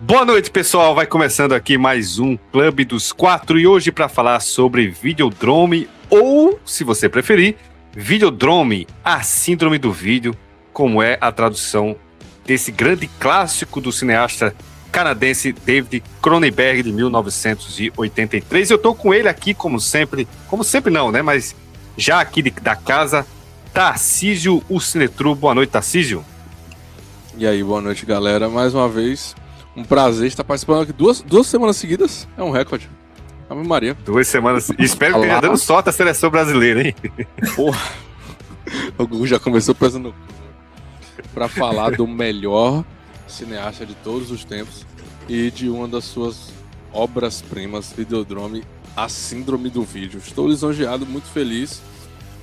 Boa noite, pessoal. Vai começando aqui mais um Clube dos Quatro e hoje para falar sobre Videodrome ou, se você preferir, Videodrome, a síndrome do vídeo, como é a tradução desse grande clássico do cineasta canadense David Cronenberg de 1983. Eu tô com ele aqui como sempre não, né? Mas já aqui da casa, Tarcísio, o Cinetru. Boa noite, Tarcísio. E aí, boa noite, galera. Mais uma vez, um prazer estar participando aqui duas semanas seguidas. É um recorde. Ave Maria. 2 semanas. Espero que tenha dando sorte a seleção brasileira, hein? Porra. O Gugu já começou pensando para falar do melhor cineasta de todos os tempos e de uma das suas obras-primas, Videodrome, a síndrome do vídeo. Estou lisonjeado, muito feliz.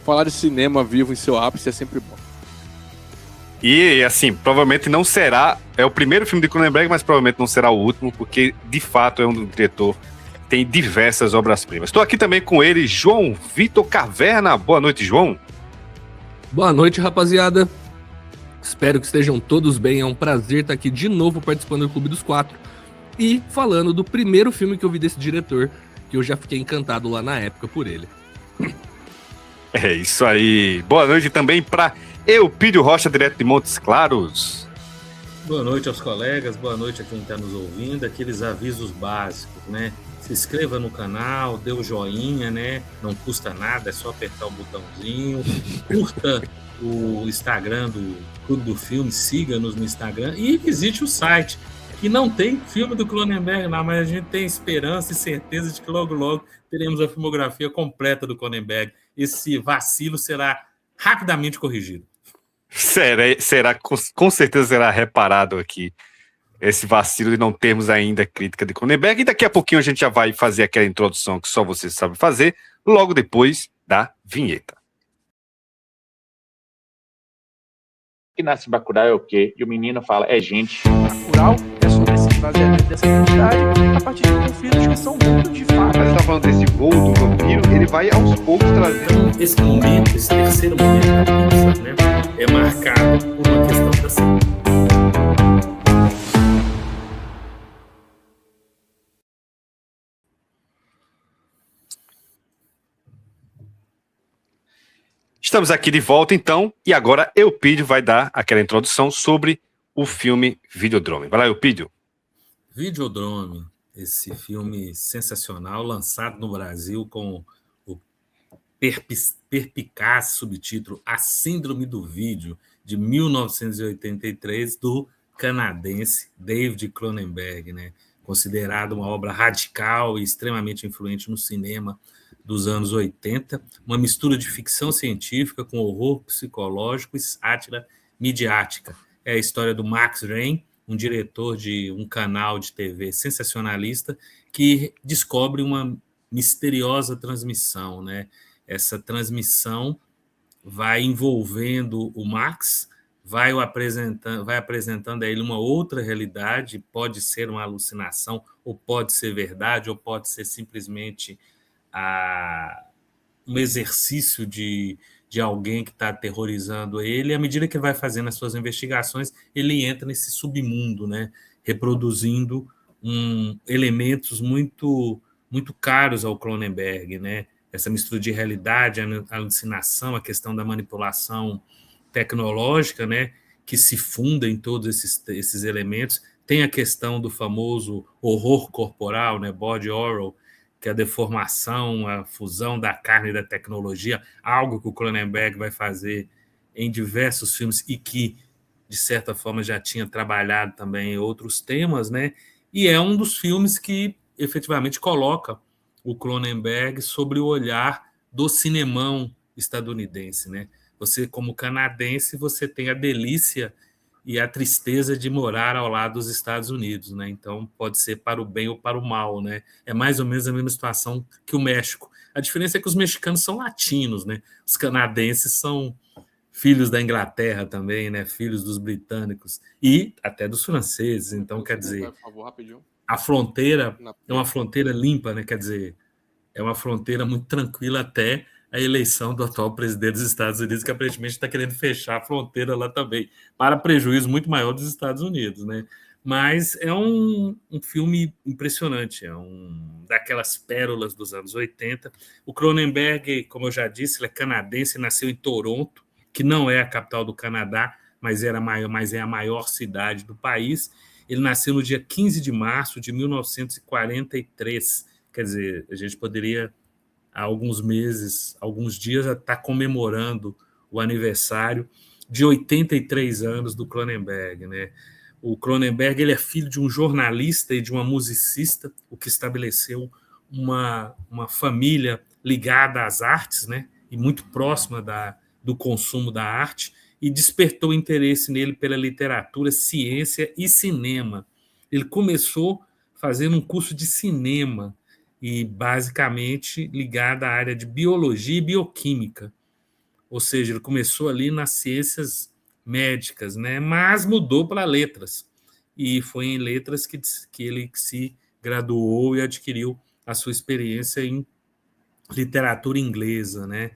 Falar de cinema vivo em seu ápice é sempre bom. E, assim, provavelmente não será... É o primeiro filme de Cronenberg, mas provavelmente não será o último, porque, de fato, é um diretor que tem diversas obras-primas. Estou aqui também com ele, João Vitor Caverna. Boa noite, João. Boa noite, rapaziada. Espero que estejam todos bem. É um prazer estar aqui de novo participando do Clube dos Quatro e falando do primeiro filme que eu vi desse diretor, que eu já fiquei encantado lá na época por ele. É isso aí. Boa noite também para Eupídio Rocha, direto de Montes Claros. Boa noite aos colegas, boa noite a quem está nos ouvindo. Aqueles avisos básicos, né? Se inscreva no canal, dê o joinha, né? Não custa nada, é só apertar o botãozinho. Curta o Instagram do Clube do Filme, siga-nos no Instagram e visite o site, que não tem filme do Cronenberg lá, mas a gente tem esperança e certeza de que logo teremos a filmografia completa do Cronenberg. Esse vacilo será rapidamente corrigido. Será, com certeza será reparado aqui esse vacilo de não termos ainda crítica de Cronenberg. E daqui a pouquinho a gente já vai fazer aquela introdução que só você sabe fazer, logo depois da vinheta. Que nasce Bacurau é o quê? E o menino fala, é gente. Bacurau é sobre esse esvaziamento dessa identidade a partir de conflitos que são muito de fato. Mas você tá falando desse voo do vampiro, ele vai aos poucos trazendo... Esse momento, esse terceiro momento da pizza, né, é marcado por uma questão da saúde. Estamos aqui de volta, então, e agora Eupídio vai dar aquela introdução sobre o filme Videodrome. Vai lá, Eupídio. Videodrome, esse filme sensacional, lançado no Brasil com o perspicaz subtítulo A Síndrome do Vídeo, de 1983, do canadense David Cronenberg, né? Considerado uma obra radical e extremamente influente no cinema dos anos 80, uma mistura de ficção científica com horror psicológico e sátira midiática. É a história do Max Rain, um diretor de um canal de TV sensacionalista que descobre uma misteriosa transmissão, né? Essa transmissão vai envolvendo o Max, vai apresentando a ele uma outra realidade, pode ser uma alucinação, ou pode ser verdade, ou pode ser simplesmente um exercício de alguém que está aterrorizando ele. E à medida que ele vai fazendo as suas investigações, ele entra nesse submundo, né? Reproduzindo elementos muito, muito caros ao Cronenberg, né? Essa mistura de realidade, alucinação, a questão da manipulação tecnológica, né? Que se funda em todos esses elementos. Tem a questão do famoso horror corporal, né? Body horror, que é a deformação, a fusão da carne e da tecnologia, algo que o Cronenberg vai fazer em diversos filmes e que, de certa forma, já tinha trabalhado também em outros temas, né? E é um dos filmes que, efetivamente, coloca o Cronenberg sobre o olhar do cinemão estadunidense, né? Você, como canadense, você tem a delícia e a tristeza de morar ao lado dos Estados Unidos, né? Então pode ser para o bem ou para o mal, né? É mais ou menos a mesma situação que o México. A diferença é que os mexicanos são latinos, né? Os canadenses são filhos da Inglaterra também, né? Filhos dos britânicos e até dos franceses. Então, quer dizer, a fronteira é uma fronteira limpa, né? Quer dizer, é uma fronteira muito tranquila até a eleição do atual presidente dos Estados Unidos, que aparentemente está querendo fechar a fronteira lá também, para prejuízo muito maior dos Estados Unidos, né? Mas é um filme impressionante, é daquelas pérolas dos anos 80. O Cronenberg, como eu já disse, ele é canadense, nasceu em Toronto, que não é a capital do Canadá, mas é a maior cidade do país. Ele nasceu no dia 15 de março de 1943. Quer dizer, a gente poderia, há alguns meses, alguns dias, estar comemorando o aniversário de 83 anos do Cronenberg, né? O Cronenberg ele é filho de um jornalista e de uma musicista, o que estabeleceu uma família ligada às artes, né? E muito próxima do consumo da arte, e despertou interesse nele pela literatura, ciência e cinema. Ele começou fazendo um curso de cinema e basicamente ligado à área de biologia e bioquímica. Ou seja, ele começou ali nas ciências médicas, né? Mas mudou para letras. E foi em letras que ele se graduou e adquiriu a sua experiência em literatura inglesa, né?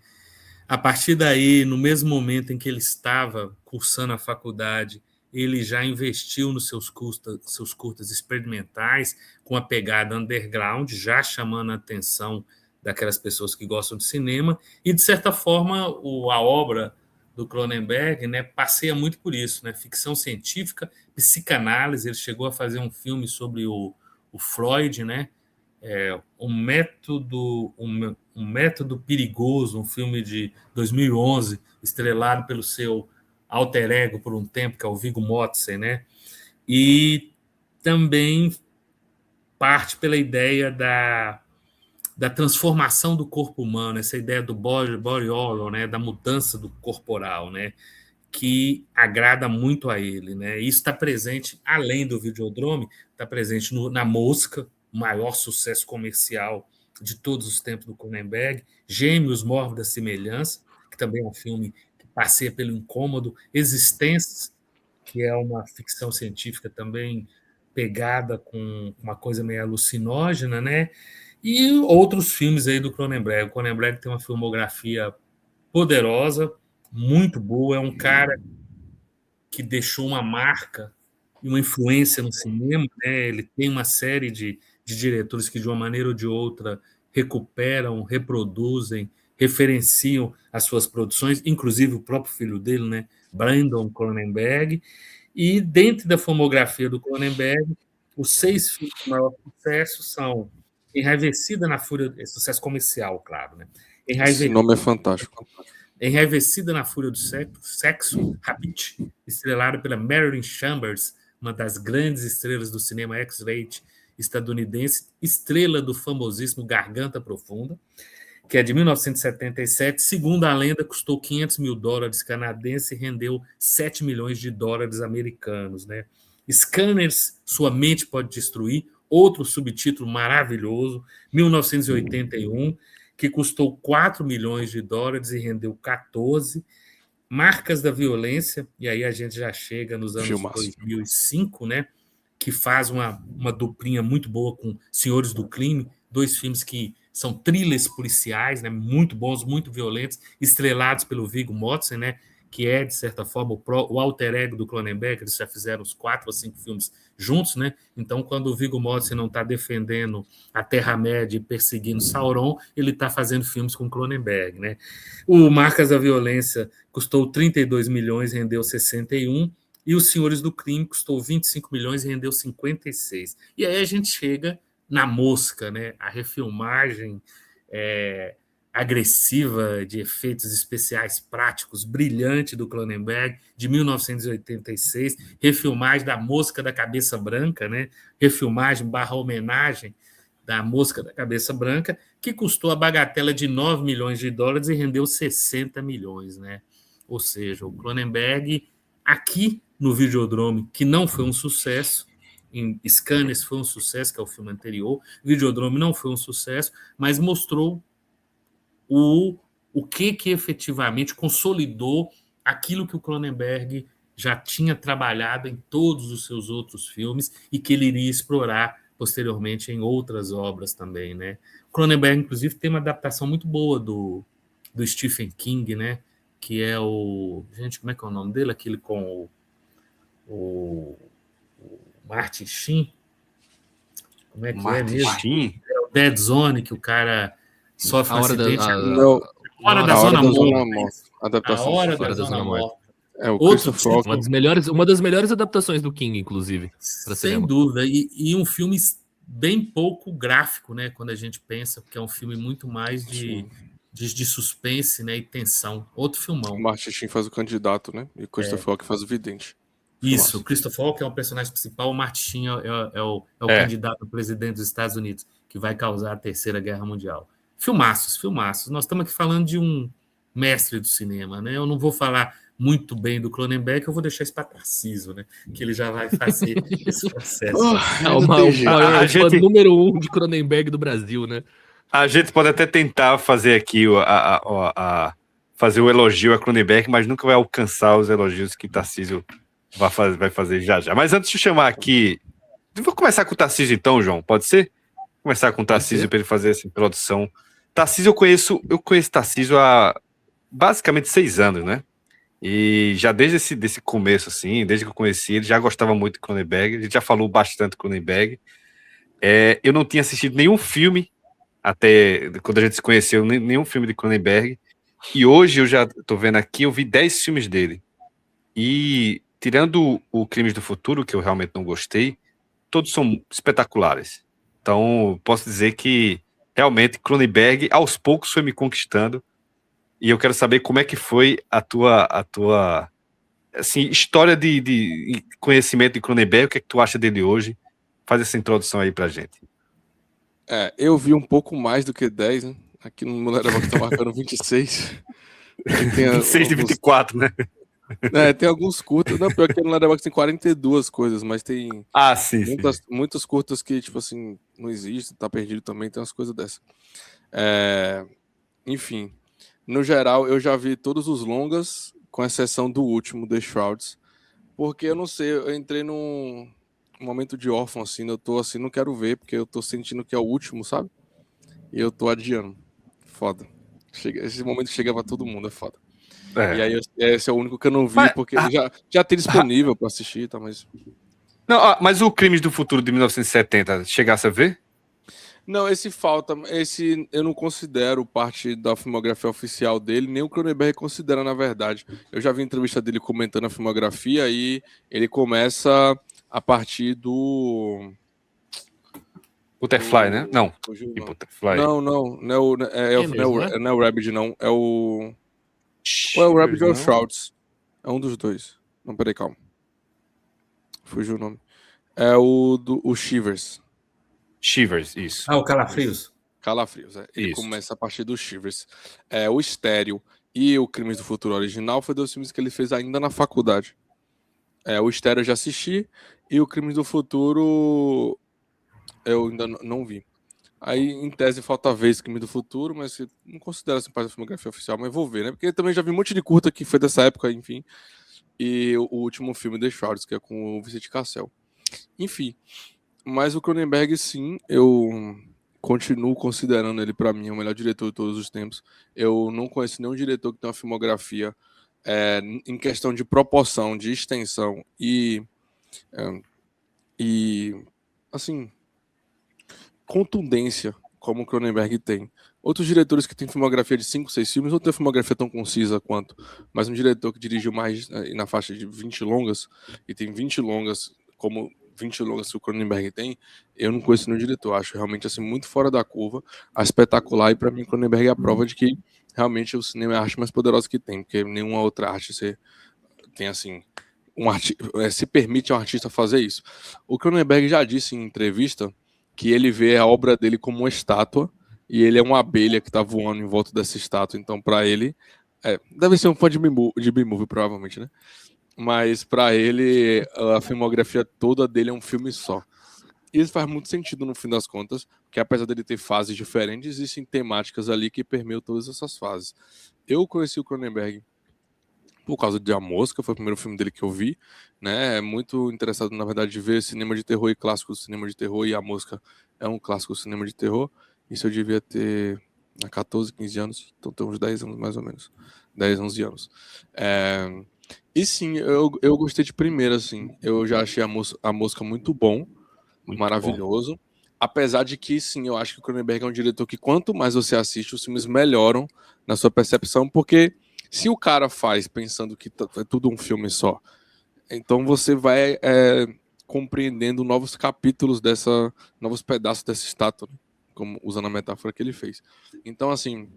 A partir daí, no mesmo momento em que ele estava cursando a faculdade, ele já investiu nos seus curtas experimentais, com a pegada underground, já chamando a atenção daquelas pessoas que gostam de cinema, e, de certa forma, a obra do Cronenberg, né, passeia muito por isso, né? Ficção científica, psicanálise. Ele chegou a fazer um filme sobre o Freud, né? Um método perigoso, um filme de 2011, estrelado pelo seu alter ego por um tempo, que é o Viggo Mortensen, né? E também parte pela ideia da transformação do corpo humano, essa ideia do body horror, né? Da mudança do corporal, né? Que agrada muito a ele, né? Isso está presente, além do Videodrome, está presente na Mosca, o maior sucesso comercial de todos os tempos do Cronenberg, Gêmeos, Mórbida Semelhança, que também é um filme que passeia pelo incômodo, Existências, que é uma ficção científica também pegada com uma coisa meio alucinógena, né? E outros filmes aí do Cronenberg. O Cronenberg tem uma filmografia poderosa, muito boa, é um cara que deixou uma marca e uma influência no cinema, né? Ele tem uma série de diretores que, de uma maneira ou de outra, recuperam, reproduzem, referenciam as suas produções, inclusive o próprio filho dele, né? Brandon Cronenberg. E dentro da filmografia do Cronenberg, os 6 filmes de maior sucesso são Enraivecida na Fúria, sucesso comercial, claro, né? Esse nome é fantástico. Enraivecida na Fúria do Sexo, Habit, estrelado pela Marilyn Chambers, uma das grandes estrelas do cinema X-rated estadunidense, estrela do famosíssimo Garganta Profunda, que é de 1977. Segundo a lenda, custou $500 mil canadenses e rendeu $7 milhões americanos, né? Scanners, Sua Mente Pode Destruir, outro subtítulo maravilhoso, 1981, que custou $4 milhões e rendeu 14. Marcas da Violência, e aí a gente já chega nos anos 2005, né? Que faz uma duplinha muito boa com Senhores do Crime, 2 filmes que são thrillers policiais, né? Muito bons, muito violentos, estrelados pelo Viggo Mortensen, né? Que é, de certa forma, o alter ego do Cronenberg. Eles já fizeram uns 4 ou 5 filmes juntos, né? Então, quando o Viggo Mortensen não está defendendo a Terra-média e perseguindo Sauron, ele está fazendo filmes com Cronenberg, né? O Marcas da Violência custou 32 milhões, rendeu 61, e Os Senhores do Crime custou 25 milhões e rendeu 56. E aí a gente chega na Mosca, né? A refilmagem agressiva de efeitos especiais práticos, brilhante do Cronenberg, de 1986, refilmagem da Mosca da Cabeça Branca, né? Refilmagem / homenagem da Mosca da Cabeça Branca, que custou a bagatela de $9 milhões e rendeu 60 milhões, né? Ou seja, o Cronenberg, aqui no Videodrome, que não foi um sucesso, em Scanners foi um sucesso, que é o filme anterior, Videodrome não foi um sucesso, mas mostrou o que efetivamente consolidou aquilo que o Cronenberg já tinha trabalhado em todos os seus outros filmes e que ele iria explorar posteriormente em outras obras também, né? O Cronenberg, inclusive, tem uma adaptação muito boa do Stephen King, né? Que é o... Gente, como é que é o nome dele? Aquele com o Martin Sheen. Como é que é Martin mesmo? Sheen? É o Dead Zone, que o cara sofre A um hora da. acidente. Não, Hora da A Hora Zona da Morta. Zona Morta. A Adaptação. Hora da Fora da Zona Zona Morta. Morta. É o Outro Christopher título, Walken. Uma das melhores adaptações do King, inclusive, para sem cinema. dúvida. E um filme bem pouco gráfico, né? Quando a gente pensa, porque é um filme muito mais Sim. de suspense, né? E tensão. Outro O filmão. Martin Sheen faz o candidato, né? E o Christopher Walken faz o vidente. Isso, o Christopher Walken é o personagem principal, o Martin Sheen é o É. candidato a presidente dos Estados Unidos, que vai causar a Terceira Guerra Mundial. Filmaços, filmaços. Nós estamos aqui falando de um mestre do cinema, né? Eu não vou falar muito bem do Cronenberg, eu vou deixar isso para Tarcísio, né? Que ele já vai fazer esse processo. É o maior A fã gente- número 1 de Cronenberg do Brasil, né? A gente pode até tentar fazer aqui fazer o elogio a Cronenberg, mas nunca vai alcançar os elogios que Tarcísio vai fazer já já. Mas antes de chamar aqui, vou começar com o Tarcísio então, João, pode ser? Começar com o Tarcísio para ele fazer essa introdução. Tarcísio, eu conheço Tarcísio há basicamente 6 anos, né? E já desde desse começo, assim, desde que eu conheci ele, já gostava muito de Cronenberg, a gente já falou bastante de Cronenberg. Eu não tinha assistido nenhum filme, até quando a gente se conheceu, nenhum filme de Cronenberg. E hoje eu já tô vendo aqui, eu vi 10 filmes dele. E tirando o Crimes do Futuro, que eu realmente não gostei, todos são espetaculares. Então, posso dizer que realmente Cronenberg, aos poucos, foi me conquistando. E eu quero saber como é que foi a tua assim, história de conhecimento de Cronenberg, o que é que tu acha dele hoje? Faz essa introdução aí pra gente. Eu vi um pouco mais do que 10, né? Aqui no Letterboxd tá marcando 26. Tem 26 de 24, né? Tem alguns curtas. Não, pior que no Letterboxd tem 42 coisas, mas tem Ah, sim, sim. muitas curtas que, tipo assim, não existem, tá perdido também, tem umas coisas dessas. Enfim, no geral, eu já vi todos os longas, com exceção do último, The Shrouds, porque eu não sei, eu entrei num momento de órfão, assim, eu tô assim, não quero ver, porque eu tô sentindo que é o último, sabe? E eu tô adiando. Foda. Esse momento chega pra todo mundo, é foda. É. E aí, esse é o único que eu não vi, Mas- porque já tem disponível pra assistir, tá? Mas Não, mas o Crimes do Futuro de 1970, chegasse a ver? não, esse falta. Esse eu não considero parte da filmografia oficial dele, nem o Cronenberg considera, na verdade. Eu já vi entrevista dele comentando a filmografia e ele começa a partir do. Butterfly, né? Não. Fugiu o E nome. Butterfly. Não é o. Não é o Rabid, não. É o. Ou é o Rabid ou o Shrouds. É um dos dois. Não, peraí, calma. Fugiu o nome. É o Shivers. Shivers, isso. Ah, o Calafrios. Calafrios, Ele Isso. começa a partir do Shivers. O Estéreo e o Crimes do Futuro original foi 2 filmes que ele fez ainda na faculdade. O Estéreo eu já assisti e o Crimes do Futuro eu ainda não vi. Aí, em tese, falta ver esse Crime do Futuro, mas não considero essa parte da filmografia oficial, mas vou ver, né? Porque também já vi um monte de curta que foi dessa época, enfim. E o último filme, The Shrouds, que é com o Vincent Cassel. Enfim, mas o Cronenberg, sim, eu continuo considerando ele, pra mim, o melhor diretor de todos os tempos. Eu não conheço nenhum diretor que tem uma filmografia em questão de proporção, de extensão e assim, contundência como o Cronenberg tem. Outros diretores que têm filmografia de 5, 6 filmes não têm filmografia tão concisa quanto, mas um diretor que dirigiu mais na faixa de 20 longas e tem 20 longas como 20 longas que o Cronenberg tem, eu não conheço nenhum diretor. Acho realmente assim muito fora da curva, espetacular, e para mim Cronenberg é a prova de que realmente o cinema é a arte mais poderosa que tem, porque nenhuma outra arte você tem assim se permite a um artista fazer isso. O Cronenberg já disse em entrevista que ele vê a obra dele como uma estátua e ele é uma abelha que tá voando em volta dessa estátua. Então, para ele, deve ser um fã de B-movie, provavelmente, né? Mas para ele, a filmografia toda dele é um filme só. E isso faz muito sentido no fim das contas, porque apesar dele ter fases diferentes, existem temáticas ali que permeiam todas essas fases. Eu conheci o Cronenberg por causa de A Mosca, foi o primeiro filme dele que eu vi, né? É muito interessado, na verdade, de ver cinema de terror e clássico do cinema de terror, e A Mosca é um clássico do cinema de terror. Isso eu devia ter 14, 15 anos, então tem uns 10 anos mais ou menos, 10, 11 anos. E sim, eu gostei de primeira, assim. Eu já achei a música muito bom, Muito maravilhoso. Apesar de que, sim, eu acho que o Cronenberg é um diretor que quanto mais você assiste, os filmes melhoram na sua percepção, porque se o cara faz pensando que é tudo um filme só, então você vai compreendendo novos capítulos novos pedaços dessa estátua, né? Como usando a metáfora que ele fez. Então, assim,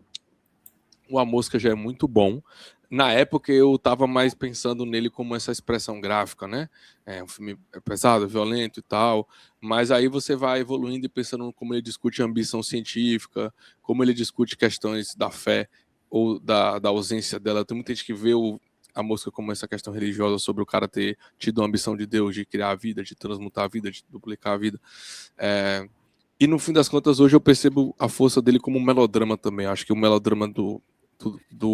o A Mosca já é muito bom. Na época eu tava mais pensando nele como essa expressão gráfica, né? É um filme pesado, violento e tal, mas aí você vai evoluindo e pensando como ele discute a ambição científica, como ele discute questões da fé ou da ausência dela. Tem muita gente que vê a Mosca como essa questão religiosa sobre o cara ter tido a ambição de Deus, de criar a vida, de transmutar a vida, de duplicar a vida. E no fim das contas, hoje eu percebo a força dele como um melodrama também. Acho que o melodrama do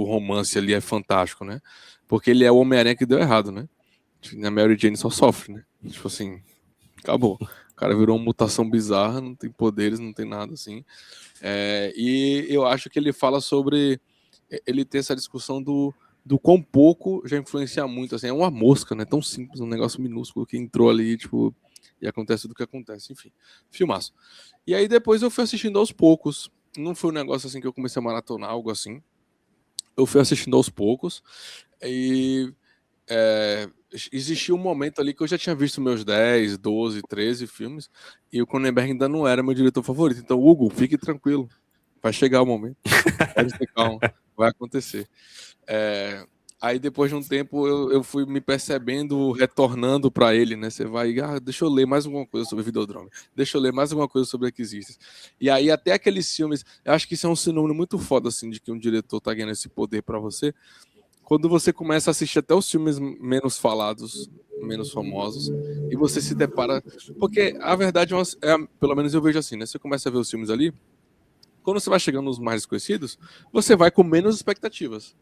romance ali é fantástico, né? Porque ele é o Homem-Aranha que deu errado, né? A Mary Jane só sofre, né? Tipo assim, acabou. O cara virou uma mutação bizarra, não tem poderes, não tem nada assim. E eu acho que ele fala sobre... Ele tem essa discussão do quão pouco já influencia muito, assim. É uma mosca, né? Tão simples, um negócio minúsculo que entrou ali, tipo... E acontece tudo o que acontece, enfim. Filmaço. E aí depois eu fui assistindo aos poucos. Não foi um negócio assim que eu comecei a maratonar, algo assim. Eu fui assistindo aos poucos e existia um momento ali que eu já tinha visto meus 10, 12, 13 filmes e o Cronenberg ainda não era meu diretor favorito. Então, Hugo, fique tranquilo. Vai chegar o momento. Pode ter calma. Vai acontecer. Aí depois de um tempo eu fui me percebendo, retornando para ele, né? Você vai, deixa eu ler mais alguma coisa sobre Videodrome, deixa eu ler mais alguma coisa sobre Aquisistas. E aí até aqueles filmes, eu acho que isso é um sinônimo muito foda, assim, de que um diretor tá ganhando esse poder para você, quando você começa a assistir até os filmes menos falados, menos famosos, e você se depara, porque a verdade pelo menos eu vejo assim, né? Você começa a ver os filmes ali, quando você vai chegando nos mais desconhecidos, você vai com menos expectativas.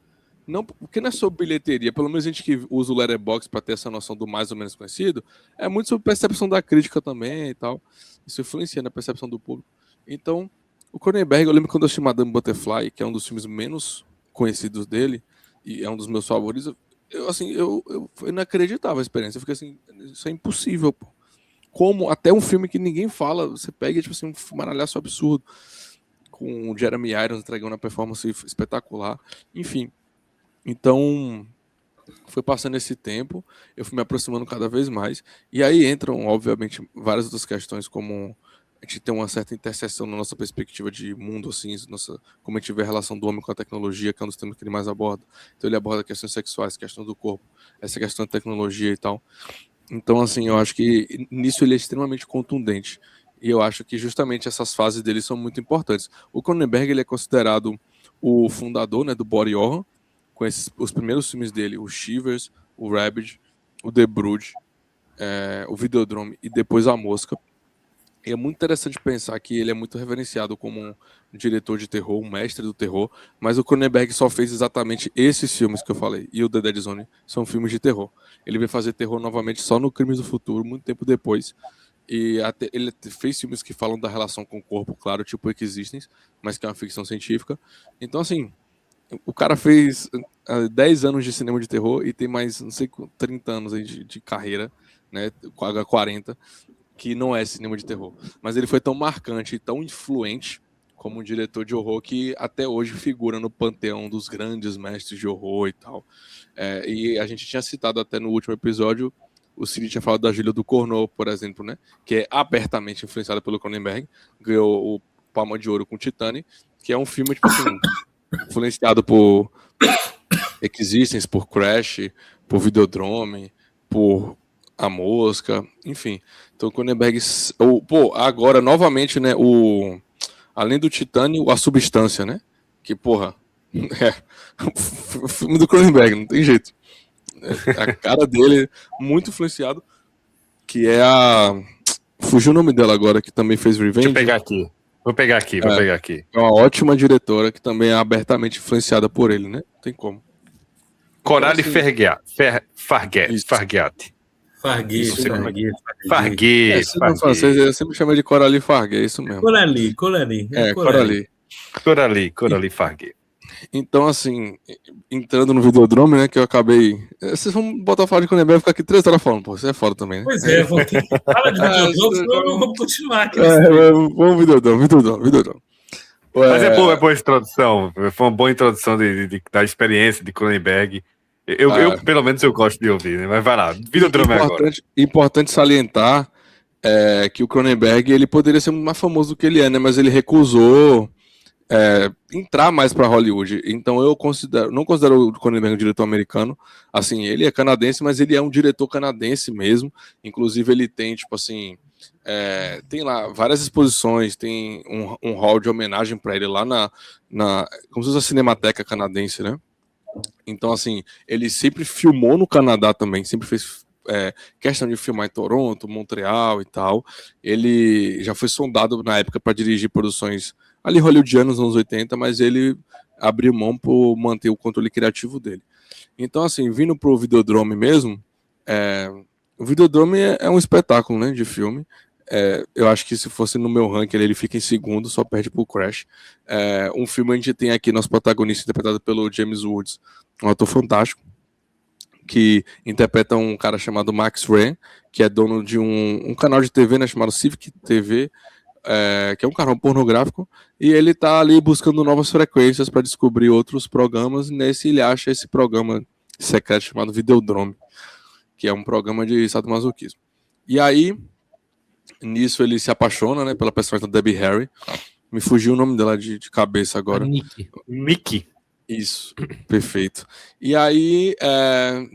Não, porque não é sobre bilheteria, pelo menos a gente que usa o Letterboxd para ter essa noção do mais ou menos conhecido, é muito sobre percepção da crítica também e tal. Isso influencia na percepção do público. Então, o Cronenberg, eu lembro quando eu assisti Madame Butterfly, que é um dos filmes menos conhecidos dele, e é um dos meus favoritos, foi inacreditável a experiência. Eu fiquei assim, isso é impossível, pô. Como até um filme que ninguém fala, você pega, tipo assim, um fumaralhaço absurdo, com o Jeremy Irons entregando uma performance espetacular. Enfim. Então, foi passando esse tempo, eu fui me aproximando cada vez mais, e aí entram, obviamente, várias outras questões, como a gente tem uma certa interseção na nossa perspectiva de mundo, assim, como a gente vê a relação do homem com a tecnologia, que é um dos temas que ele mais aborda. Então ele aborda questões sexuais, questão do corpo, essa questão da tecnologia e tal. Então, assim, eu acho que nisso ele é extremamente contundente, e eu acho que justamente essas fases dele são muito importantes. O Cronenberg, ele é considerado o fundador, né, do body horror, com os primeiros filmes dele, o Shivers, o Rabid, o The Brood, o Videodrome e depois A Mosca. E é muito interessante pensar que ele é muito reverenciado como um diretor de terror, um mestre do terror, mas o Cronenberg só fez exatamente esses filmes que eu falei, e o The Dead Zone são filmes de terror. Ele veio fazer terror novamente só no Crimes do Futuro, muito tempo depois, e até ele fez filmes que falam da relação com o corpo, claro, tipo Existence, mas que é uma ficção científica. Então, assim, o cara fez 10 anos de cinema de terror e tem mais, não sei, 30 anos aí de carreira, né, 40, que não é cinema de terror. Mas ele foi tão marcante e tão influente como um diretor de horror que até hoje figura no panteão dos grandes mestres de horror e tal. E a gente tinha citado até no último episódio, o Cid tinha falado da Gília do Cornô, por exemplo, né, que é abertamente influenciada pelo Cronenberg, ganhou o Palma de Ouro com Titane, que é um filme, tipo assim, influenciado por Existence, por Crash, por Videodrome, por A Mosca, enfim. Então o Cronenberg, agora novamente, né, além do Titânio, A Substância, né, que porra, o filme do Cronenberg, não tem jeito. A cara dele muito influenciado, que é fugiu o nome dela agora, que também fez Revenge. Deixa eu pegar aqui. Vou pegar aqui. É uma ótima diretora que também é abertamente influenciada por ele, né? Não tem como. Coralie Então, assim, Fargeat. Farguet. Se não francês, eu sempre chamo de Coralie Farguet, é isso mesmo. Coralie. Coralie. Coralie Fargeat. Então, assim, entrando no Videodrome, né, que eu acabei... Vocês vão botar a falar de Cronenberg e ficar aqui 3 horas falando, pô, você é foda também, né? Pois é, porque fala de videojogo, senão eu vou continuar aqui. Vamos Videodrome. Mas é boa a introdução. Foi uma boa introdução da experiência de Cronenberg. Eu, pelo menos, eu gosto de ouvir, né? Mas vai lá, Videodrome agora. Importante salientar que o Cronenberg, ele poderia ser mais famoso do que ele é, né? Mas ele recusou entrar mais para Hollywood. Então eu não considero o Cronenberg um diretor americano. Assim, ele é canadense, mas ele é um diretor canadense mesmo. Inclusive ele tem, tipo assim, tem lá várias exposições, tem um hall de homenagem para ele lá como se fosse a Cinemateca canadense, né? Então, assim, ele sempre filmou no Canadá também, sempre fez questão de filmar em Toronto, Montreal e tal. Ele já foi sondado na época para dirigir produções ali hollywoodianas nos anos 80, mas ele abriu mão por manter o controle criativo dele. Então, assim, vindo pro Videodrome mesmo, o Videodrome é um espetáculo, né, de filme. Eu acho que se fosse no meu ranking ele fica em segundo, só perde pro Crash. Um filme a gente tem aqui nosso protagonista interpretado pelo James Woods, um ator fantástico, que interpreta um cara chamado Max Wren, que é dono de um canal de TV, né, chamado Civic TV, que é um canal pornográfico, e ele tá ali buscando novas frequências para descobrir outros programas, e nesse ele acha esse programa secreto chamado Videodrome, que é um programa de sadomasoquismo. E aí, nisso ele se apaixona, né, pela personagem da Debbie Harry. Me fugiu o nome dela de cabeça agora. Mickey. Isso, perfeito. E aí,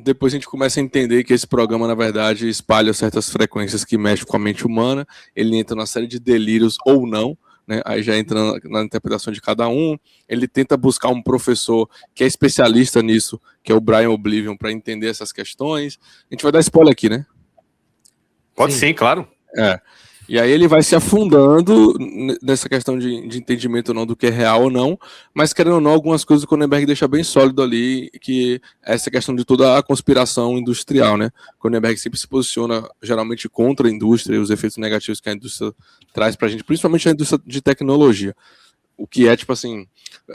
depois a gente começa a entender que esse programa, na verdade, espalha certas frequências que mexem com a mente humana. Ele entra na série de delírios ou não, né? Aí já entra na interpretação de cada um. Ele tenta buscar um professor que é especialista nisso, que é o Brian Oblivion, para entender essas questões. A gente vai dar spoiler aqui, né? Pode sim, claro. E aí ele vai se afundando nessa questão de entendimento ou não do que é real ou não, mas querendo ou não, algumas coisas o Cronenberg deixa bem sólido ali, que é essa questão de toda a conspiração industrial, né? O Cronenberg sempre se posiciona geralmente contra a indústria e os efeitos negativos que a indústria traz pra gente, principalmente a indústria de tecnologia. O que é, tipo assim,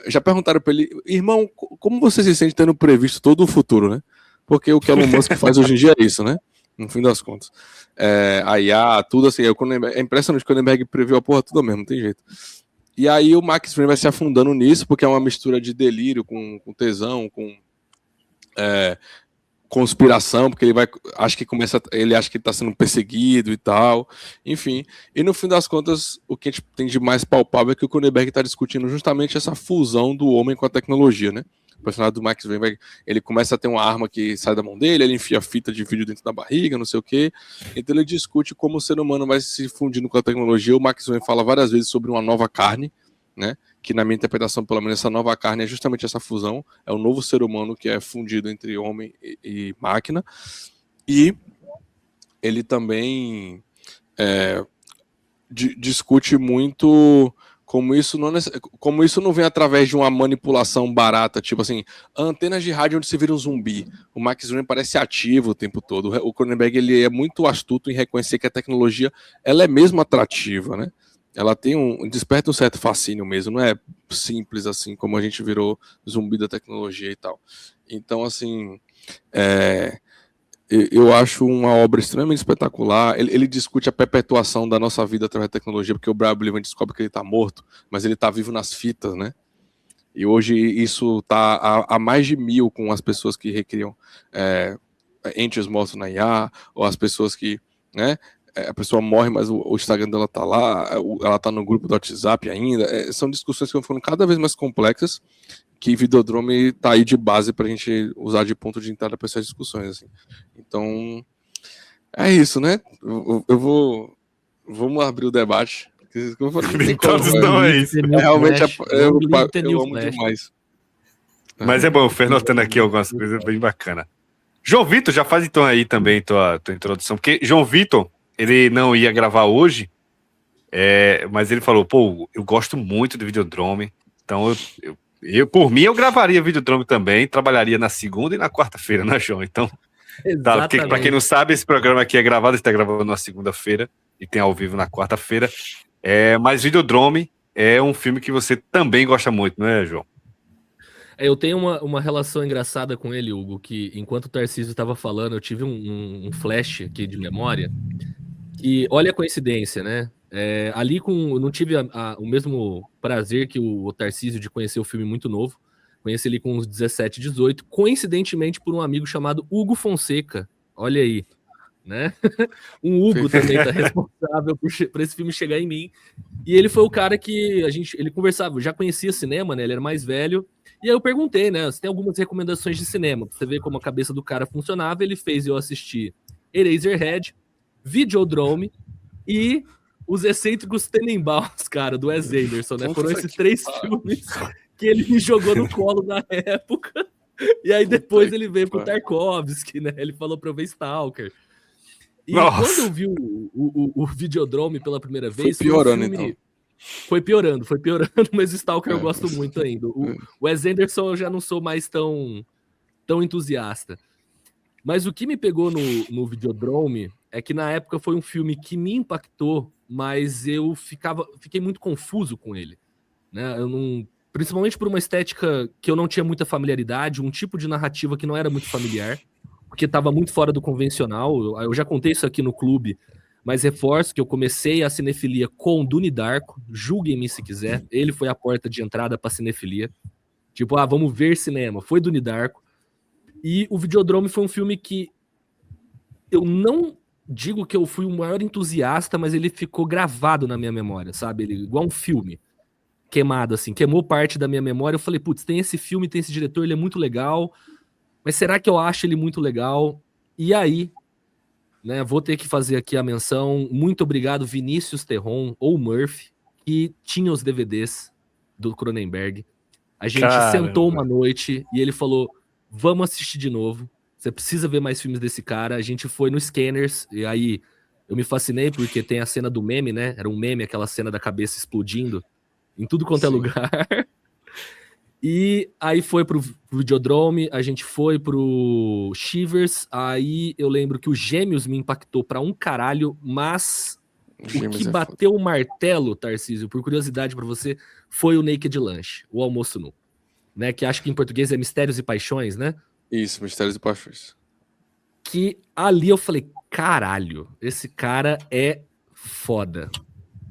já perguntaram pra ele, irmão, como você se sente tendo previsto todo o futuro, né? Porque o que Elon Musk faz hoje em dia é isso, né? No fim das contas. A IA, tudo assim. É impressionante que o Cronenberg previu a porra tudo mesmo, não tem jeito. E aí o Max Wren vai se afundando nisso, porque é uma mistura de delírio com tesão, com conspiração, porque ele acha que está sendo perseguido e tal. Enfim. E no fim das contas, o que a gente tem de mais palpável é que o Cronenberg está discutindo justamente essa fusão do homem com a tecnologia, né? O personagem do Max Wren, ele começa a ter uma arma que sai da mão dele, ele enfia fita de vídeo dentro da barriga, não sei o quê. Então ele discute como o ser humano vai se fundindo com a tecnologia. O Max Wren fala várias vezes sobre uma nova carne, né? Que na minha interpretação, pelo menos, essa nova carne é justamente essa fusão. É o novo ser humano que é fundido entre homem e máquina. E ele também discute muito... Como isso não vem através de uma manipulação barata, tipo assim, antenas de rádio onde se vira um zumbi. O Max Wren parece ativo o tempo todo. O Cronenberg, ele é muito astuto em reconhecer que a tecnologia, ela é mesmo atrativa, né? Ela desperta um certo fascínio mesmo, não é simples assim, como a gente virou zumbi da tecnologia e tal. Então, assim, eu acho uma obra extremamente espetacular. Ele discute a perpetuação da nossa vida através da tecnologia, porque o Brian Oblivion descobre que ele está morto, mas ele está vivo nas fitas, né? E hoje isso está a mais de 1000 com as pessoas que recriam entes mortos na IA, ou as pessoas que, né? A pessoa morre, mas o Instagram dela tá lá, ela tá no grupo do WhatsApp ainda. São discussões que vão ficando cada vez mais complexas, que Videodrome tá aí de base pra gente usar de ponto de entrada para essas discussões, assim. Então, é isso, né? Vamos abrir o debate. Então é isso. Realmente eu amo demais. Mas é bom, o Fer notando aqui algumas coisas bem bacanas. João Vitor, já faz então aí também tua introdução, porque João Vitor, ele não ia gravar hoje, mas ele falou, pô, eu gosto muito do Videodrome, então por mim eu gravaria Videodrome também, trabalharia na segunda e na quarta-feira, né, João? Então, tá, porque pra quem não sabe, esse programa aqui é gravado, está gravando na segunda-feira e tem ao vivo na quarta-feira, mas Videodrome é um filme que você também gosta muito, não é, João? Eu tenho uma relação engraçada com ele, Hugo, que enquanto o Tarcísio estava falando, eu tive um flash aqui de memória. E olha a coincidência, né? Eu não tive o mesmo prazer que o Tarcísio de conhecer o filme muito novo. Conheci ele com uns 17, 18, coincidentemente por um amigo chamado Hugo Fonseca. Olha aí, né? Um Hugo também tá responsável por esse filme chegar em mim. E ele foi o cara que ele conversava, eu já conhecia cinema, né? Ele era mais velho. E aí eu perguntei, né? Você tem algumas recomendações de cinema? Pra você ver como a cabeça do cara funcionava. Ele fez eu assistir Eraserhead, Videodrome e Os Excêntricos Tenenbaums, cara, do Wes Anderson, né? Foram esses 3 filmes que ele me jogou no colo na época. E aí depois ele veio com o Tarkovsky, né? Ele falou pra eu ver Stalker. E quando eu vi o Videodrome pela primeira vez... Foi piorando, então. Foi piorando, mas o Stalker eu gosto muito ainda. O Wes Anderson eu já não sou mais tão entusiasta. Mas o que me pegou no Videodrome é que na época foi um filme que me impactou, mas eu fiquei muito confuso com ele, né? Principalmente por uma estética que eu não tinha muita familiaridade, um tipo de narrativa que não era muito familiar, porque estava muito fora do convencional. Eu já contei isso aqui no clube, mas reforço que eu comecei a cinefilia com Dune Darko, julguem-me se quiser, ele foi a porta de entrada para cinefilia. Tipo, vamos ver cinema, foi Dune Darko. E o Videodrome foi um filme que eu não digo que eu fui o maior entusiasta, mas ele ficou gravado na minha memória, sabe? Ele, igual um filme queimado, assim, queimou parte da minha memória. Eu falei, putz, tem esse filme, tem esse diretor, ele é muito legal, mas será que eu acho ele muito legal? E aí, né, vou ter que fazer aqui a menção, muito obrigado Vinícius Terron, ou Murphy, que tinha os DVDs do Cronenberg. A gente sentou uma noite e ele falou, vamos assistir de novo, você precisa ver mais filmes desse cara. A gente foi no Scanners, e aí eu me fascinei porque tem a cena do meme, né? Era um meme, aquela cena da cabeça explodindo em tudo quanto é lugar. E aí foi pro Videodrome, a gente foi pro Shivers, aí eu lembro que o Gêmeos me impactou pra um caralho, mas o que bateu o martelo, Tarcísio, por curiosidade pra você, foi o Naked Lunch, o almoço nu, né? Que acho que em português é Mistérios e Paixões, né? Isso, Mistérios e Paixões. Que ali eu falei, caralho, esse cara é foda.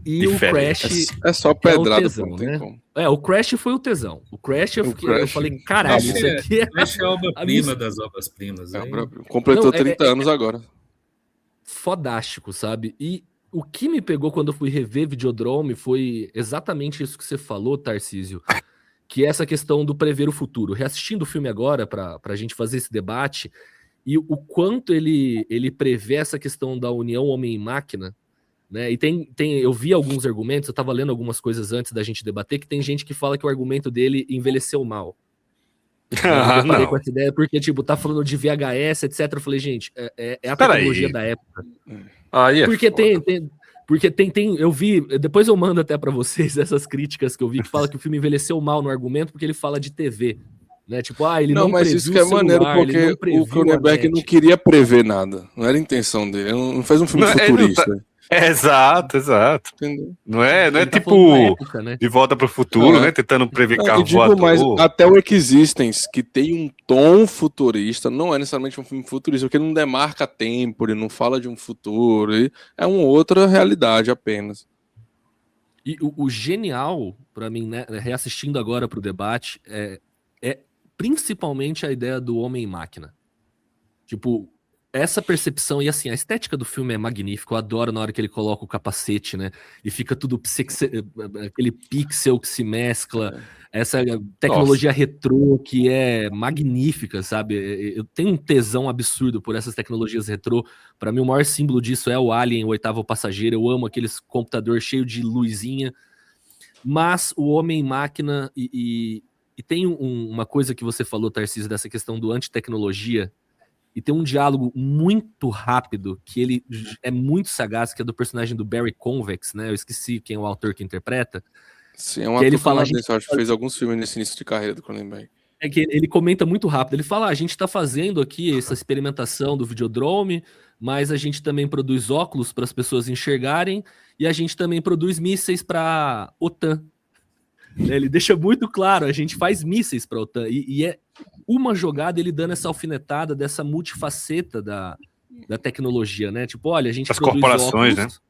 E o Crash é só pedrada, o tesão, né? Como. O Crash foi o tesão. O Crash eu falei, caralho, isso aqui é... O Crash é a obra-prima das obras-primas. Completou 30 anos agora. Fodástico, sabe? E o que me pegou quando eu fui rever Videodrome foi exatamente isso que você falou, Tarcísio, que é essa questão do prever o futuro. Reassistindo o filme agora, pra gente fazer esse debate, e o quanto ele prevê essa questão da união homem e máquina, né? E eu vi alguns argumentos, eu tava lendo algumas coisas antes da gente debater, que tem gente que fala que o argumento dele envelheceu mal. Eu parei com essa ideia, porque, tipo, tá falando de VHS, etc. Eu falei, gente, é a tecnologia da época. Porque eu vi, depois eu mando até pra vocês essas críticas que eu vi, que fala que o filme envelheceu mal no argumento, porque ele fala de TV. Né? Tipo, ele não mas isso que é maneiro, porque o Cronenberg não queria prever nada. Não era a intenção dele. Ele não fez um filme futurista. Exato. Entendeu? Não é tipo época, né? De Volta para o Futuro, né? Tentando prever carro voador. Mas até o Existence, que tem um tom futurista, não é necessariamente um filme futurista, porque não demarca tempo, ele não fala de um futuro, é uma outra realidade apenas. E o genial, para mim, né, reassistindo agora para o debate, é principalmente a ideia do homem e máquina. Tipo, essa percepção, e assim, a estética do filme é magnífica, eu adoro na hora que ele coloca o capacete, né, e fica tudo aquele pixel que se mescla, essa tecnologia retrô que é magnífica, sabe? Eu tenho um tesão absurdo por essas tecnologias retrô. Para mim o maior símbolo disso é o Alien, o Oitavo Passageiro. Eu amo aqueles computador cheio de luzinha, mas o homem máquina e tem uma coisa que você falou, Tarcísio, dessa questão do antitecnologia. E tem um diálogo muito rápido, que ele é muito sagaz, que é do personagem do Barry Convex, né? Eu esqueci quem é o autor que interpreta. Sim, é um ator canadense, eu acho que fez alguns filmes nesse início de carreira do Cronenberg. É que ele comenta muito rápido. Ele fala, a gente tá fazendo aqui essa experimentação do Videodrome, mas a gente também produz óculos para as pessoas enxergarem, e a gente também produz mísseis para OTAN. né? Ele deixa muito claro, a gente faz mísseis para a OTAN, e é uma jogada ele dando essa alfinetada dessa multifaceta da tecnologia, né? Tipo, olha, a gente Das produz corporações, óculos,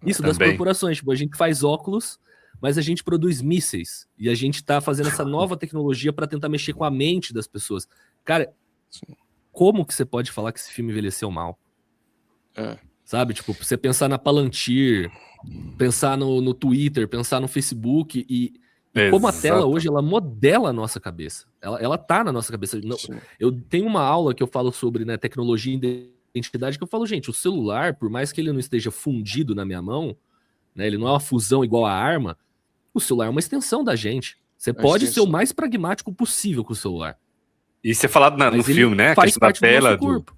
isso, Também. das corporações, tipo, a gente faz óculos, mas a gente produz mísseis, e a gente tá fazendo essa nova tecnologia para tentar mexer com a mente das pessoas. Cara, como que você pode falar que esse filme envelheceu mal? Sabe, tipo, você pensar na Palantir, pensar no Twitter, pensar no Facebook e como a tela hoje, ela modela a nossa cabeça. Ela tá na nossa cabeça. Eu tenho uma aula que eu falo sobre, né, tecnologia e identidade, que eu falo, gente, o celular, por mais que ele não esteja fundido na minha mão, né, ele não é uma fusão igual a arma, o celular é uma extensão da gente. Você pode ser o mais pragmático possível com o celular. Isso é falado no Mas ele filme, né? A faz questão da parte do tela. nosso corpo.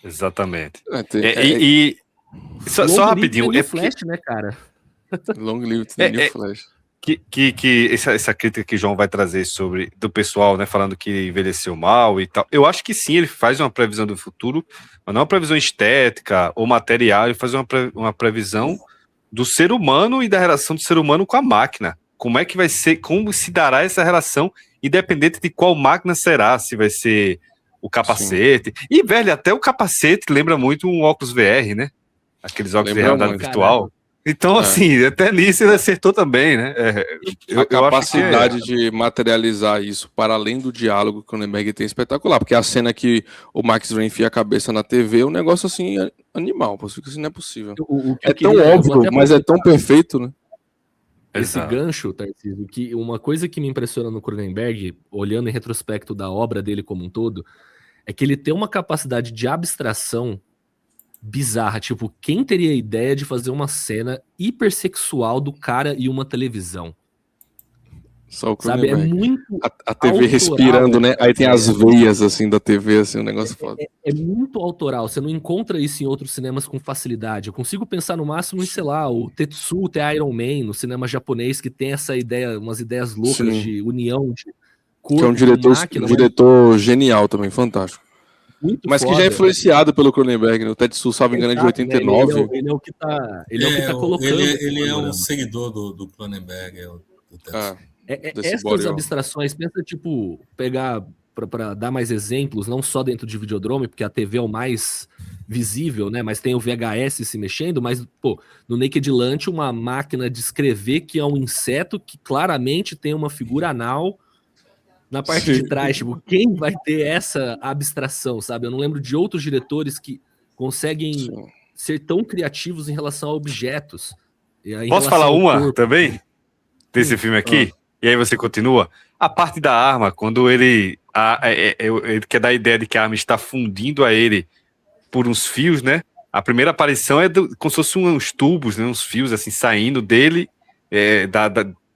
Exatamente. É, Só Long live rapidinho. the new É porque, Flash, né, cara? Long live the new Flash. que essa crítica que o João vai trazer sobre do pessoal, né, falando que envelheceu mal e tal. Eu acho que sim, ele faz uma previsão do futuro, mas não uma previsão estética ou material, ele faz uma previsão do ser humano e da relação do ser humano com a máquina. Como é que vai ser, como se dará essa relação, independente de qual máquina será, se vai ser o capacete. Sim. E, velho, até o capacete lembra muito um óculos VR, né? Aqueles óculos de realidade virtual. Então, assim, até nisso ele acertou também, né? A capacidade de materializar isso para além do diálogo que o Cronenberg tem é espetacular, porque a cena que o Max Wayne enfia a cabeça na TV é um negócio assim, animal, porque isso não é possível. É tão óbvio, mas é tão perfeito, né? Esse gancho, Tarcísio, que uma coisa que me impressiona no Cronenberg, olhando em retrospecto da obra dele como um todo, é que ele tem uma capacidade de abstração bizarra. Tipo, quem teria a ideia de fazer uma cena hipersexual do cara e uma televisão? Só o Sabe, é muito a TV respirando, né? Aí tem as veias, assim, da TV, assim, um negócio foda. É muito autoral, você não encontra isso em outros cinemas com facilidade. Eu consigo pensar no máximo em, sei lá, o Tetsuo The Iron Man, no cinema japonês, que tem essa ideia, umas ideias loucas de união de corpo, que é um diretor genial também, fantástico. Muito mas foda, que já é influenciado pelo Cronenberg, né? O Tetsuo, salvo engano, é de 89. Né? Ele é o que tá colocando. Ele é um seguidor do Cronenberg, do Tetsuo. Essas abstrações, pensa, tipo, pegar, para dar mais exemplos, não só dentro de Videodrome, porque a TV é o mais visível, né? Mas tem o VHS se mexendo, mas, pô, no Naked Lunch, uma máquina de escrever que é um inseto que claramente tem uma figura anal na parte de trás. Tipo, quem vai ter essa abstração, sabe? Eu não lembro de outros diretores que conseguem ser tão criativos em relação a objetos. Posso falar uma também? Desse filme aqui? E aí você continua. A parte da arma, quando ele quer dar a ideia de que a arma está fundindo a ele por uns fios, né? A primeira aparição é como se fossem uns tubos, né? Uns fios assim saindo dele,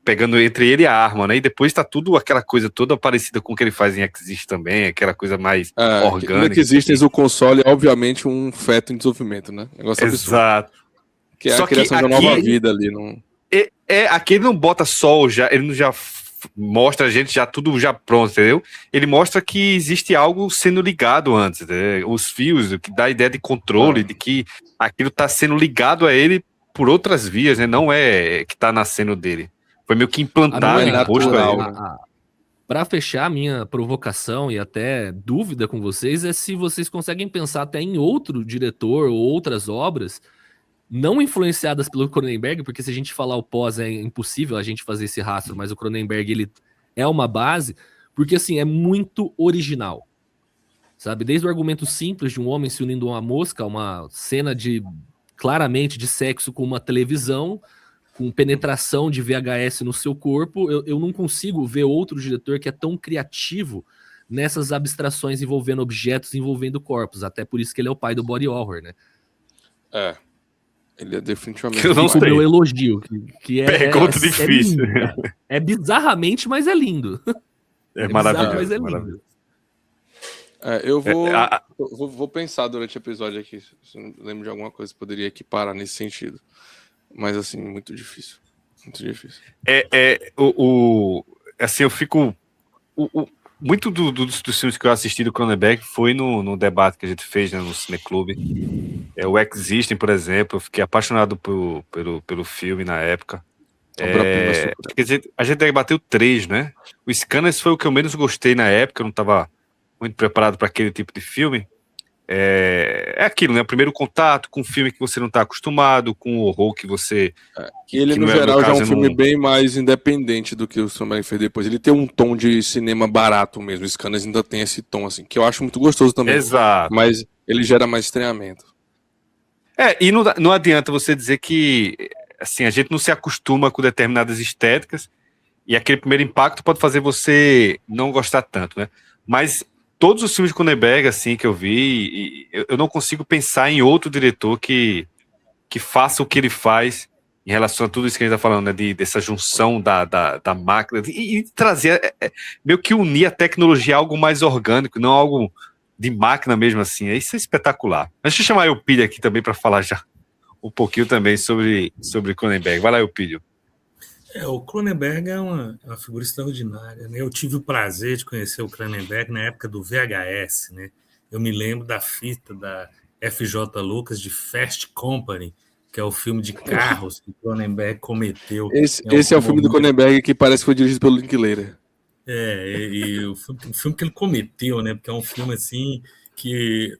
pegando entre ele e a arma, né? E depois tá tudo aquela coisa toda parecida com o que ele faz em Exist também, aquela coisa mais orgânica. No Exist, o console é obviamente um feto em desenvolvimento, né? Negócio exato. Absurdo. Que é a criação de uma nova vida ali, não... Aqui ele não bota sol, ele não já mostra a gente já tudo já pronto, entendeu? Ele mostra que existe algo sendo ligado antes, né? Os fios, que dá a ideia de controle, de que aquilo está sendo ligado a ele por outras vias, né? Não é que está nascendo dele. Foi meio que implantado, imposto a ele. Para fechar a minha provocação e até dúvida com vocês, é se vocês conseguem pensar até em outro diretor ou outras obras não influenciadas pelo Cronenberg, porque se a gente falar o pós é impossível a gente fazer esse rastro, mas o Cronenberg ele é uma base, porque assim, é muito original, sabe? Desde o argumento simples de um homem se unindo a uma mosca, uma cena claramente de sexo com uma televisão, com penetração de VHS no seu corpo, eu não consigo ver outro diretor que é tão criativo nessas abstrações envolvendo objetos, envolvendo corpos, até por isso que ele é o pai do body horror, né? Ele é definitivamente... Eu não sei. O meu elogio, que pergunta difícil. É bizarramente, mas é lindo. É maravilhoso. Mas é lindo. Maravilhoso. Eu vou pensar durante o episódio aqui, se eu lembro de alguma coisa que poderia equiparar nesse sentido. Mas, assim, muito difícil. Muito difícil. Assim, eu fico... Muito dos filmes que eu assisti do Cronenberg foi no debate que a gente fez, né, no Cineclube. O Existem, por exemplo, eu fiquei apaixonado pelo filme na época. Obra-prima suprema. Acho que a gente bateu 3, né? O Scanners foi o que eu menos gostei na época, eu não estava muito preparado para aquele tipo de filme. É aquilo, né? O primeiro contato com um filme que você não está acostumado, com o horror que você... Que ele, que no no meu geral, já é caso, um eu filme não- bem mais independente do que o Sam fez depois. Ele tem um tom de cinema barato mesmo. O Scanners ainda tem esse tom, assim, que eu acho muito gostoso também. Exato. Mas ele gera mais estranhamento. E não adianta você dizer que assim, a gente não se acostuma com determinadas estéticas e aquele primeiro impacto pode fazer você não gostar tanto, né? Mas todos os filmes de Cronenberg, assim, que eu vi, eu não consigo pensar em outro diretor que faça o que ele faz em relação a tudo isso que a gente está falando, né? Dessa junção da máquina e trazer, meio que unir a tecnologia a algo mais orgânico, não algo de máquina mesmo assim. Isso é espetacular. Deixa eu chamar o Pilha aqui também para falar já um pouquinho também sobre Cronenberg. Vai lá, Eupídio. O Cronenberg é uma figura extraordinária, né? Eu tive o prazer de conhecer o Cronenberg na época do VHS, né? Eu me lembro da fita da FJ Lucas de Fast Company, que é o filme de carros que o Cronenberg cometeu. Esse é o filme do Cronenberg que parece que foi dirigido pelo Linklater. E o filme que ele cometeu, né? Porque é um filme assim que,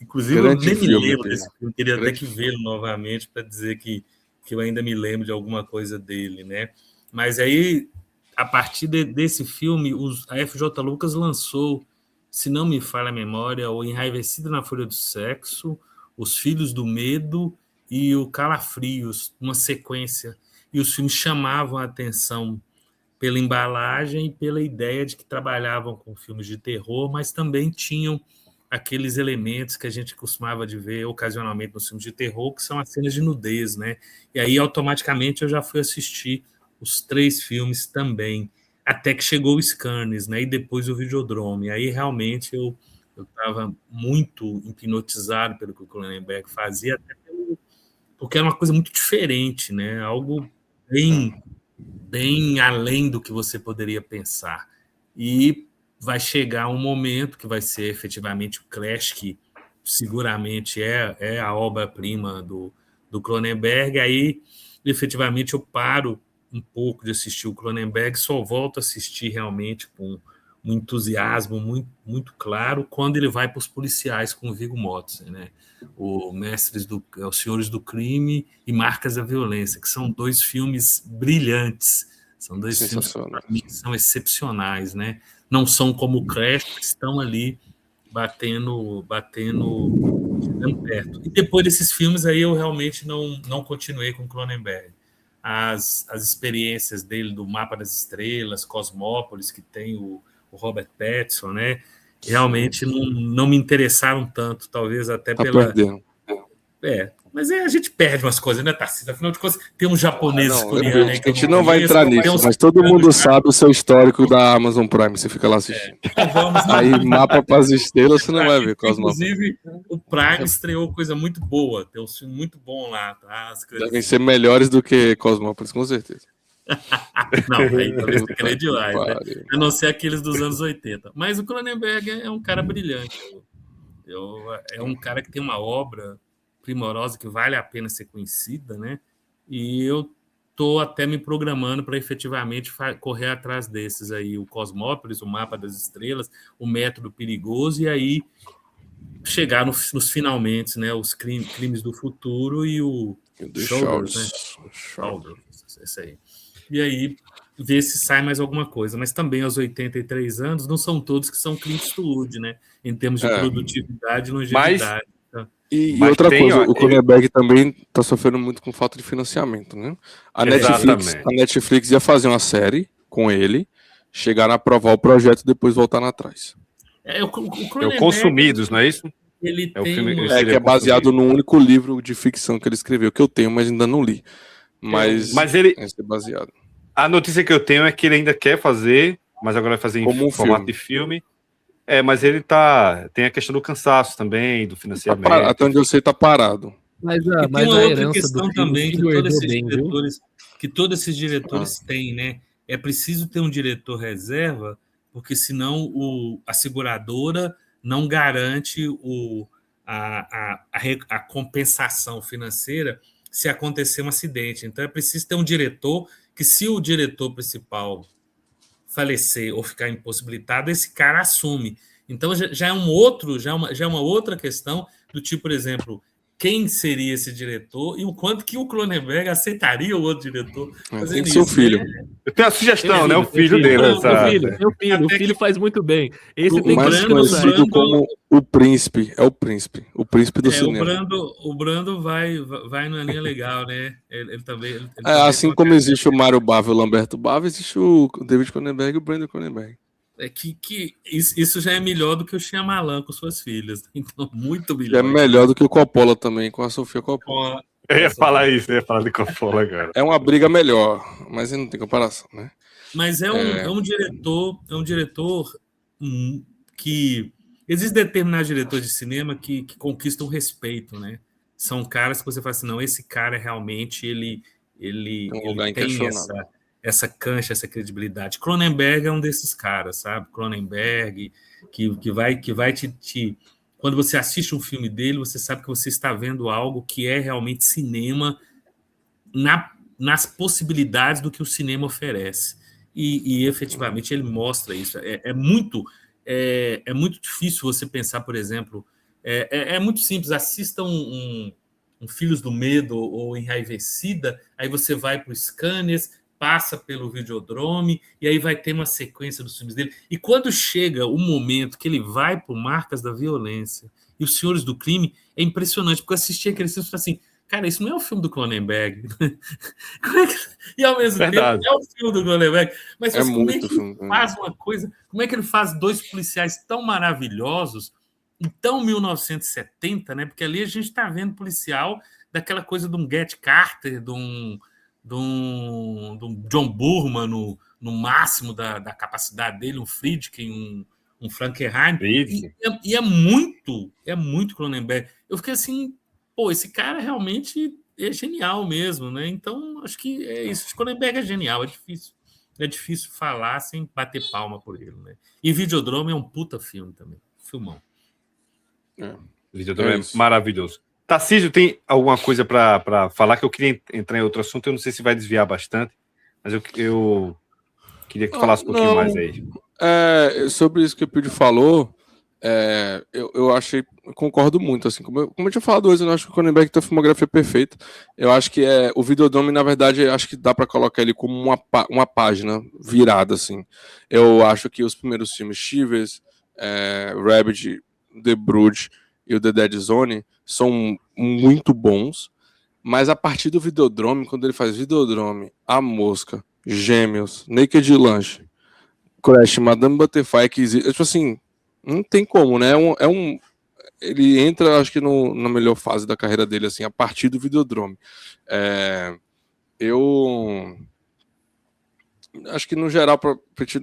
inclusive, Grande eu nem filme, me lembro Pedro. desse filme, queria Grande até que vê-lo novamente para dizer que eu ainda me lembro de alguma coisa dele, né? Mas aí, a partir desse filme, a FJ Lucas lançou, se não me falha a memória, o Enraivecida na Folha do Sexo, Os Filhos do Medo e o Calafrios, uma sequência. E os filmes chamavam a atenção pela embalagem e pela ideia de que trabalhavam com filmes de terror, mas também tinham aqueles elementos que a gente costumava de ver ocasionalmente nos filmes de terror, que são as cenas de nudez, né? E aí, automaticamente, eu já fui assistir os 3 filmes também, até que chegou o Scanners, né? E depois o Videodrome. Aí, realmente, eu estava muito hipnotizado pelo que o Cronenberg fazia, até porque era uma coisa muito diferente, né? Algo bem além do que você poderia pensar. E vai chegar um momento que vai ser efetivamente o Clash, que seguramente é a obra-prima do Cronenberg. Aí, efetivamente, eu paro um pouco de assistir o Cronenberg, só volto a assistir realmente com um entusiasmo muito, muito claro quando ele vai para os policiais com o Viggo Mortensen, né? Os Senhores do Crime e Marcas da Violência, que são 2 filmes brilhantes, são 2 filmes que são excepcionais, né? Não são como o Crash, que estão ali batendo perto. E depois desses filmes aí eu realmente não continuei com Cronenberg. As experiências dele do Mapa das Estrelas, Cosmópolis, que tem o Robert Pattinson, né? Realmente não me interessaram tanto, talvez até pela... Perdendo. Mas a gente perde umas coisas, né, Tarcísio? Afinal de contas, tem uns japoneses coreanos aí que a gente não vai entrar nisso, mas todo mundo sabe o seu histórico da Amazon Prime, você fica lá assistindo. Aí, Mapa para as Estrelas, você não vai ver Cosmópolis. Inclusive, o Prime estreou coisa muito boa, tem um filme muito bom lá, tá? Devem ser melhores do que Cosmópolis, com certeza. Não, aí talvez você querer demais, né? A não ser aqueles dos anos 80. Mas o Cronenberg é um cara brilhante. É um cara que tem uma obra primorosa que vale a pena ser conhecida, né? E eu estou até me programando para efetivamente correr atrás desses aí, o Cosmópolis, o Mapa das Estrelas, o Método Perigoso, e aí chegar nos finalmente, né? Os crimes do futuro e o Shoulders, né? Shoulders, esse aí. E aí ver se sai mais alguma coisa. Mas também aos 83 anos não são todos que são Clint Eastwood, né? Em termos de produtividade e longevidade. E outra coisa, o Cronenberg também está sofrendo muito com falta de financiamento, né? A Netflix ia fazer uma série com ele, chegar a aprovar o projeto e depois voltar atrás. É o Consumidos, não é isso? Ele tem que é baseado num único livro de ficção que ele escreveu, que eu tenho, mas ainda não li. Mas ele é baseado. A notícia que eu tenho é que ele ainda quer fazer, mas agora vai fazer em formato de filme. Mas ele tem a questão do cansaço também, do financiamento. Até onde eu sei, tá parado. Mas tem uma outra questão também que todos esses diretores têm, né? É preciso ter um diretor reserva, porque senão a seguradora não garante a compensação financeira se acontecer um acidente. Então é preciso ter um diretor que, se o diretor principal falecer ou ficar impossibilitado, esse cara assume. Então já é uma outra questão do tipo, por exemplo, quem seria esse diretor e o quanto que o Cronenberg aceitaria o outro diretor Tem fazendo que ser o isso, filho. né? Eu tenho uma sugestão, né? O Meu filho dele. Não, Meu Até filho faz muito bem. Esse O tem que Mais ser Brando- conhecido Brando- como o príncipe. É o príncipe. O príncipe do o cinema. Brando vai numa linha legal, né? Ele também. Ele É, também assim tem uma como cara- existe o Mário Bava e o Lamberto Bava, existe o David Cronenberg e o Brandon Cronenberg. É que isso já é melhor do que o Shyamalan com suas filhas. Então, muito Que é melhor. melhor do que o Coppola também, com a Sofia Coppola. Com a- Eu ia falar isso, eu ia falar de Coppola agora. É uma briga melhor, mas não tem comparação, né? Mas é um diretor que existem determinados diretores de cinema que conquistam respeito, né? São caras que você fala assim, não, esse cara realmente ele Tem um lugar tem inquestionável. essa cancha, essa credibilidade. Cronenberg é um desses caras, sabe? Cronenberg que vai te quando você assiste um filme dele, você sabe que você está vendo algo que é realmente cinema nas possibilidades do que o cinema oferece. E efetivamente ele mostra isso. É muito difícil você pensar, por exemplo, é muito simples, assista um Filhos do Medo ou Enraivecida, aí você vai para o Scanners, passa pelo Videodrome, e aí vai ter uma sequência dos filmes dele. E quando chega o momento que ele vai para Marcas da Violência e Os Senhores do Crime, é impressionante, porque eu assisti aquele filme e falei assim, cara, isso não é o filme do Cronenberg. E ao mesmo Verdade. tempo é o filme do Cronenberg. Mas É como é muito que filme. ele faz uma coisa, como é que ele faz dois policiais tão maravilhosos, e tão 1970, né? Porque ali a gente está vendo policial daquela coisa de um Get Carter, de um John Burman no máximo da capacidade dele, um Friedkin, um Frankenheim. E é muito Cronenberg. Eu fiquei assim, pô, esse cara realmente é genial mesmo, né? Então, acho que é isso. Cronenberg é genial, é difícil falar sem bater palma por ele, né? E Videodrome é um puta filme também, filmão. Videodrome é maravilhoso. Tarcísio, tem alguma coisa para falar que eu queria entrar em outro assunto? Eu não sei se vai desviar bastante, mas eu queria que tu falasse um pouquinho mais aí. Sobre isso que o Pedro falou, eu achei, concordo muito, assim, como eu tinha falado hoje, eu acho que o Cronenberg tem a filmografia perfeita. Eu acho que o Videodrome, na verdade, acho que dá para colocar ele como uma página virada, assim. Eu acho que os primeiros filmes, Shivers, Rabid, The Brood e o The Dead Zone, são muito bons, mas a partir do Videodrome, quando ele faz Videodrome, A Mosca, Gêmeos, Naked Lunch, Crash, Madame Butterfly, que existe, tipo assim, não tem como, né? Ele entra, acho que na melhor fase da carreira dele, assim, a partir do Videodrome. Eu acho que no geral, pra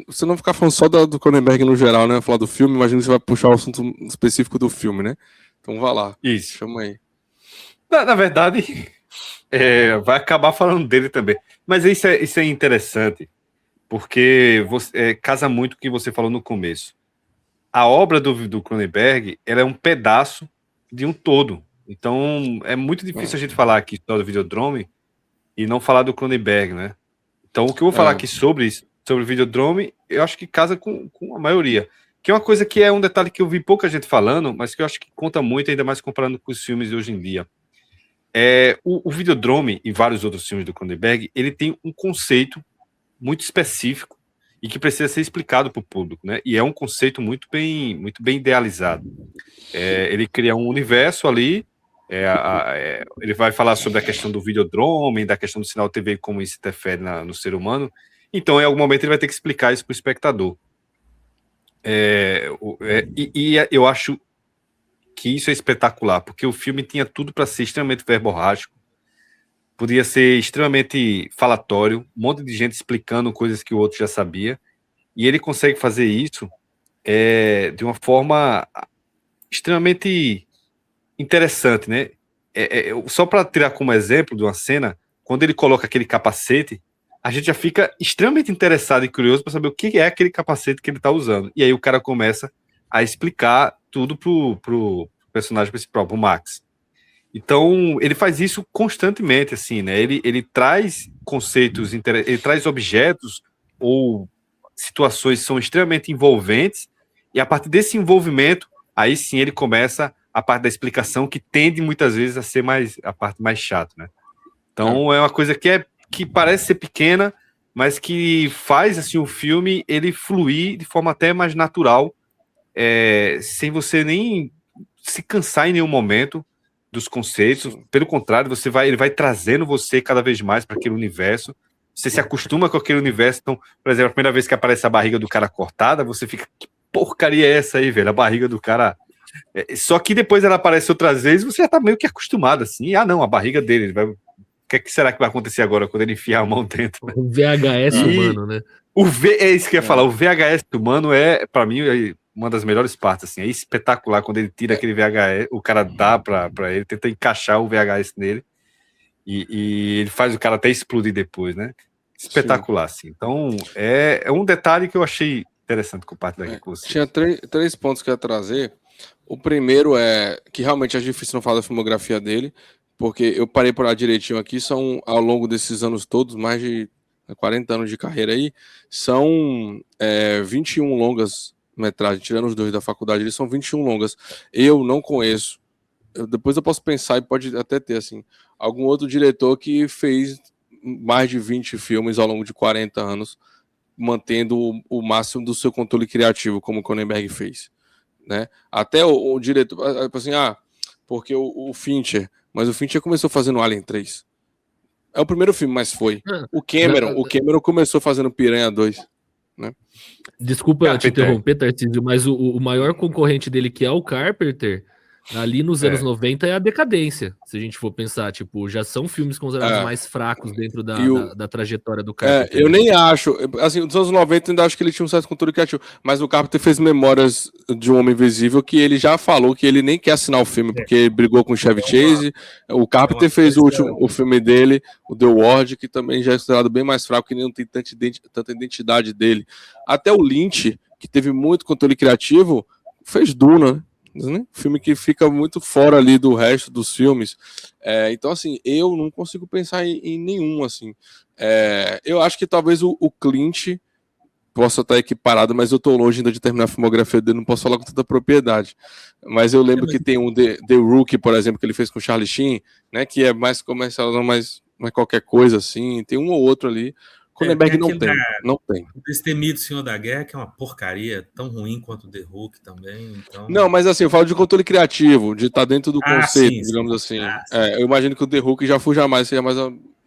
você não ficar falando só do Cronenberg no geral, né? Falar do filme, imagino que você vai puxar o assunto específico do filme, né? Então vá lá. Isso. Chama aí. Na verdade, vai acabar falando dele também. Mas isso é interessante, porque casa muito com o que você falou no começo. A obra do Cronenberg, ela é um pedaço de um todo. Então, é muito difícil a gente falar aqui só do Videodrome e não falar do Cronenberg, né? Então, o que eu vou falar aqui sobre o Videodrome, eu acho que casa com a maioria. Que é uma coisa que é um detalhe que eu vi pouca gente falando, mas que eu acho que conta muito, ainda mais comparando com os filmes de hoje em dia. O Videodrome e vários outros filmes do Cronenberg, ele tem um conceito muito específico e que precisa ser explicado para o público, né? E é um conceito muito bem idealizado. Ele cria um universo ali, ele vai falar sobre a questão do videodrome, da questão do sinal TV e como isso interfere no ser humano. Então, em algum momento, ele vai ter que explicar isso para o espectador. Eu acho que isso é espetacular, porque o filme tinha tudo para ser extremamente verborrágico, podia ser extremamente falatório, um monte de gente explicando coisas que o outro já sabia, e ele consegue fazer isso de uma forma extremamente interessante, né? Só para tirar como exemplo de uma cena, quando ele coloca aquele capacete, a gente já fica extremamente interessado e curioso para saber o que é aquele capacete que ele está usando. E aí o cara começa a explicar tudo pro personagem principal, pro Max. Então, ele faz isso constantemente, assim, né? Ele traz conceitos, ele traz objetos ou situações que são extremamente envolventes, e a partir desse envolvimento, aí sim ele começa a parte da explicação, que tende muitas vezes a ser a parte mais chata, né? Então, é uma coisa que parece ser pequena, mas que faz, assim, o filme, ele fluir de forma até mais natural, sem você nem se cansar em nenhum momento dos conceitos. Sim. Pelo contrário, ele vai trazendo você cada vez mais para aquele universo. Você se acostuma com aquele universo. Então, por exemplo, a primeira vez que aparece a barriga do cara cortada, você fica, que porcaria é essa aí, velho? A barriga do cara. Só que depois ela aparece outras vezes, você já tá meio que acostumado, assim. Ah, não, a barriga dele. O que será que vai acontecer agora quando ele enfiar a mão dentro? O VHS humano, né? É isso que eu ia falar. O VHS humano para mim, uma das melhores partes, assim. É espetacular quando ele tira aquele VHS, o cara dá pra ele, tenta encaixar o VHS nele, e ele faz o cara até explodir depois, né? Espetacular, assim. Então, é um detalhe que eu achei interessante compartilhar aqui com você. Tinha três pontos que eu ia trazer. O primeiro é que realmente é difícil não falar da filmografia dele, porque eu parei por lá direitinho aqui, são, ao longo desses anos todos, mais de 40 anos de carreira aí, são 21 longas metragens, tirando os 2 da faculdade, eles são 21 longas. Eu não conheço, depois eu posso pensar e pode até ter, assim, algum outro diretor que fez mais de 20 filmes ao longo de 40 anos, mantendo o máximo do seu controle criativo, como o Cronenberg fez, né? Até o diretor, assim, porque o Fincher, mas o Fincher começou fazendo Alien 3. É o primeiro filme, mas foi. O Cameron começou fazendo Piranha 2, né? Desculpa te interromper, Tarcísio, mas o maior concorrente dele, que é o Carpenter, ali nos anos 90 é a decadência, se a gente for pensar, tipo, já são filmes considerados mais fracos dentro da trajetória do Carpenter. Eu nem acho, assim, nos anos 90 eu ainda acho que ele tinha um certo controle criativo, mas o Carpenter fez Memórias de um Homem Invisível, que ele já falou que ele nem quer assinar o filme, porque ele brigou com o Chevy Chase. O Carpenter fez o filme dele, o The Ward, que também já é considerado bem mais fraco, que nem não tem tanta identidade dele. Até o Lynch, que teve muito controle criativo, fez Duna, né? Filme que fica muito fora ali do resto dos filmes. Então, assim, eu não consigo pensar em nenhum, assim. Eu acho que talvez o Clint possa estar equiparado, mas eu tô longe ainda de terminar a filmografia dele, não posso falar com tanta propriedade. Mas eu lembro que tem um The Rookie, por exemplo, que ele fez com o Charlie Sheen, né, que é mais comercial, não mais qualquer coisa, assim. Tem um ou outro ali. Cronenberg não tem. O Destemido Senhor da Guerra, que é uma porcaria, tão ruim quanto o The Hulk também. Então... Não, mas assim, eu falo de controle criativo, de estar dentro do conceito, digamos assim. Eu imagino que o The Hulk já fuja mais, seja mais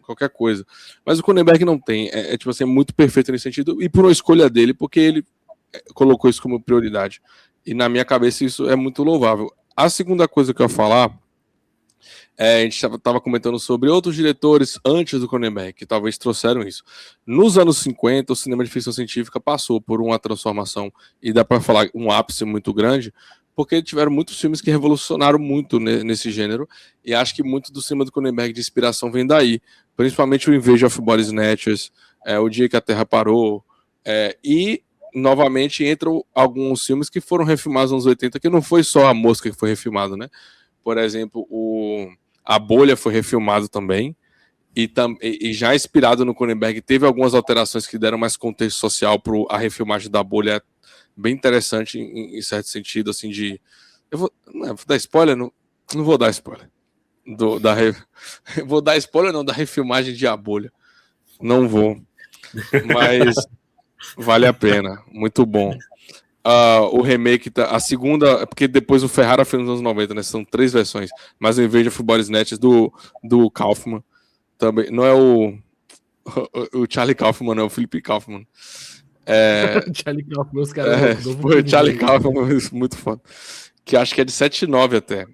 qualquer coisa. Mas o Cronenberg não tem. Tipo assim, muito perfeito nesse sentido, e por uma escolha dele, porque ele colocou isso como prioridade. E na minha cabeça isso é muito louvável. A segunda coisa que eu ia falar, a gente estava comentando sobre outros diretores antes do Cronenberg, que talvez trouxeram isso. Nos anos 50, o cinema de ficção científica passou por uma transformação, e dá para falar um ápice muito grande, porque tiveram muitos filmes que revolucionaram muito nesse gênero, e acho que muito do cinema do Cronenberg de inspiração vem daí, principalmente o Invasion of Body Snatchers, O Dia que a Terra Parou, e novamente entram alguns filmes que foram refilmados nos anos 80, que não foi só A Mosca que foi refilmado, né? Por exemplo, A Bolha foi refilmado também, e já inspirado no Cronenberg, teve algumas alterações que deram mais contexto social para a refilmagem da Bolha, bem interessante em certo sentido, assim, vou dar spoiler? Não vou dar spoiler. Vou dar spoiler não, da refilmagem de A Bolha. Não vou. Mas vale a pena. Muito bom. O remake, a segunda, porque depois o Ferrara fez nos anos 90, né? São 3 versões. Mas o Invasion of Body Snatchers do Kaufman também. Não é o Charlie Kaufman, não é o Philip Kaufman. Charlie Kaufman, os caras. Foi o Charlie Kaufman, muito foda. Que acho que é de 7,9 até.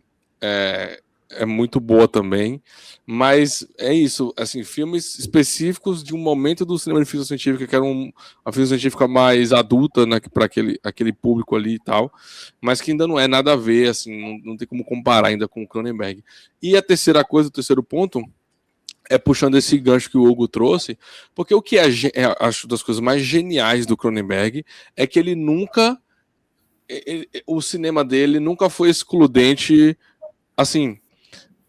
É muito boa também. Mas é isso, assim, filmes específicos de um momento do cinema de ficção científica, que era uma ficção científica mais adulta, né, para aquele público ali e tal, mas que ainda não é nada a ver, assim, não tem como comparar ainda com o Cronenberg. E a terceira coisa, o terceiro ponto, é puxando esse gancho que o Hugo trouxe, porque o que acho das coisas mais geniais do Cronenberg é que ele nunca, o cinema dele nunca foi excludente, assim,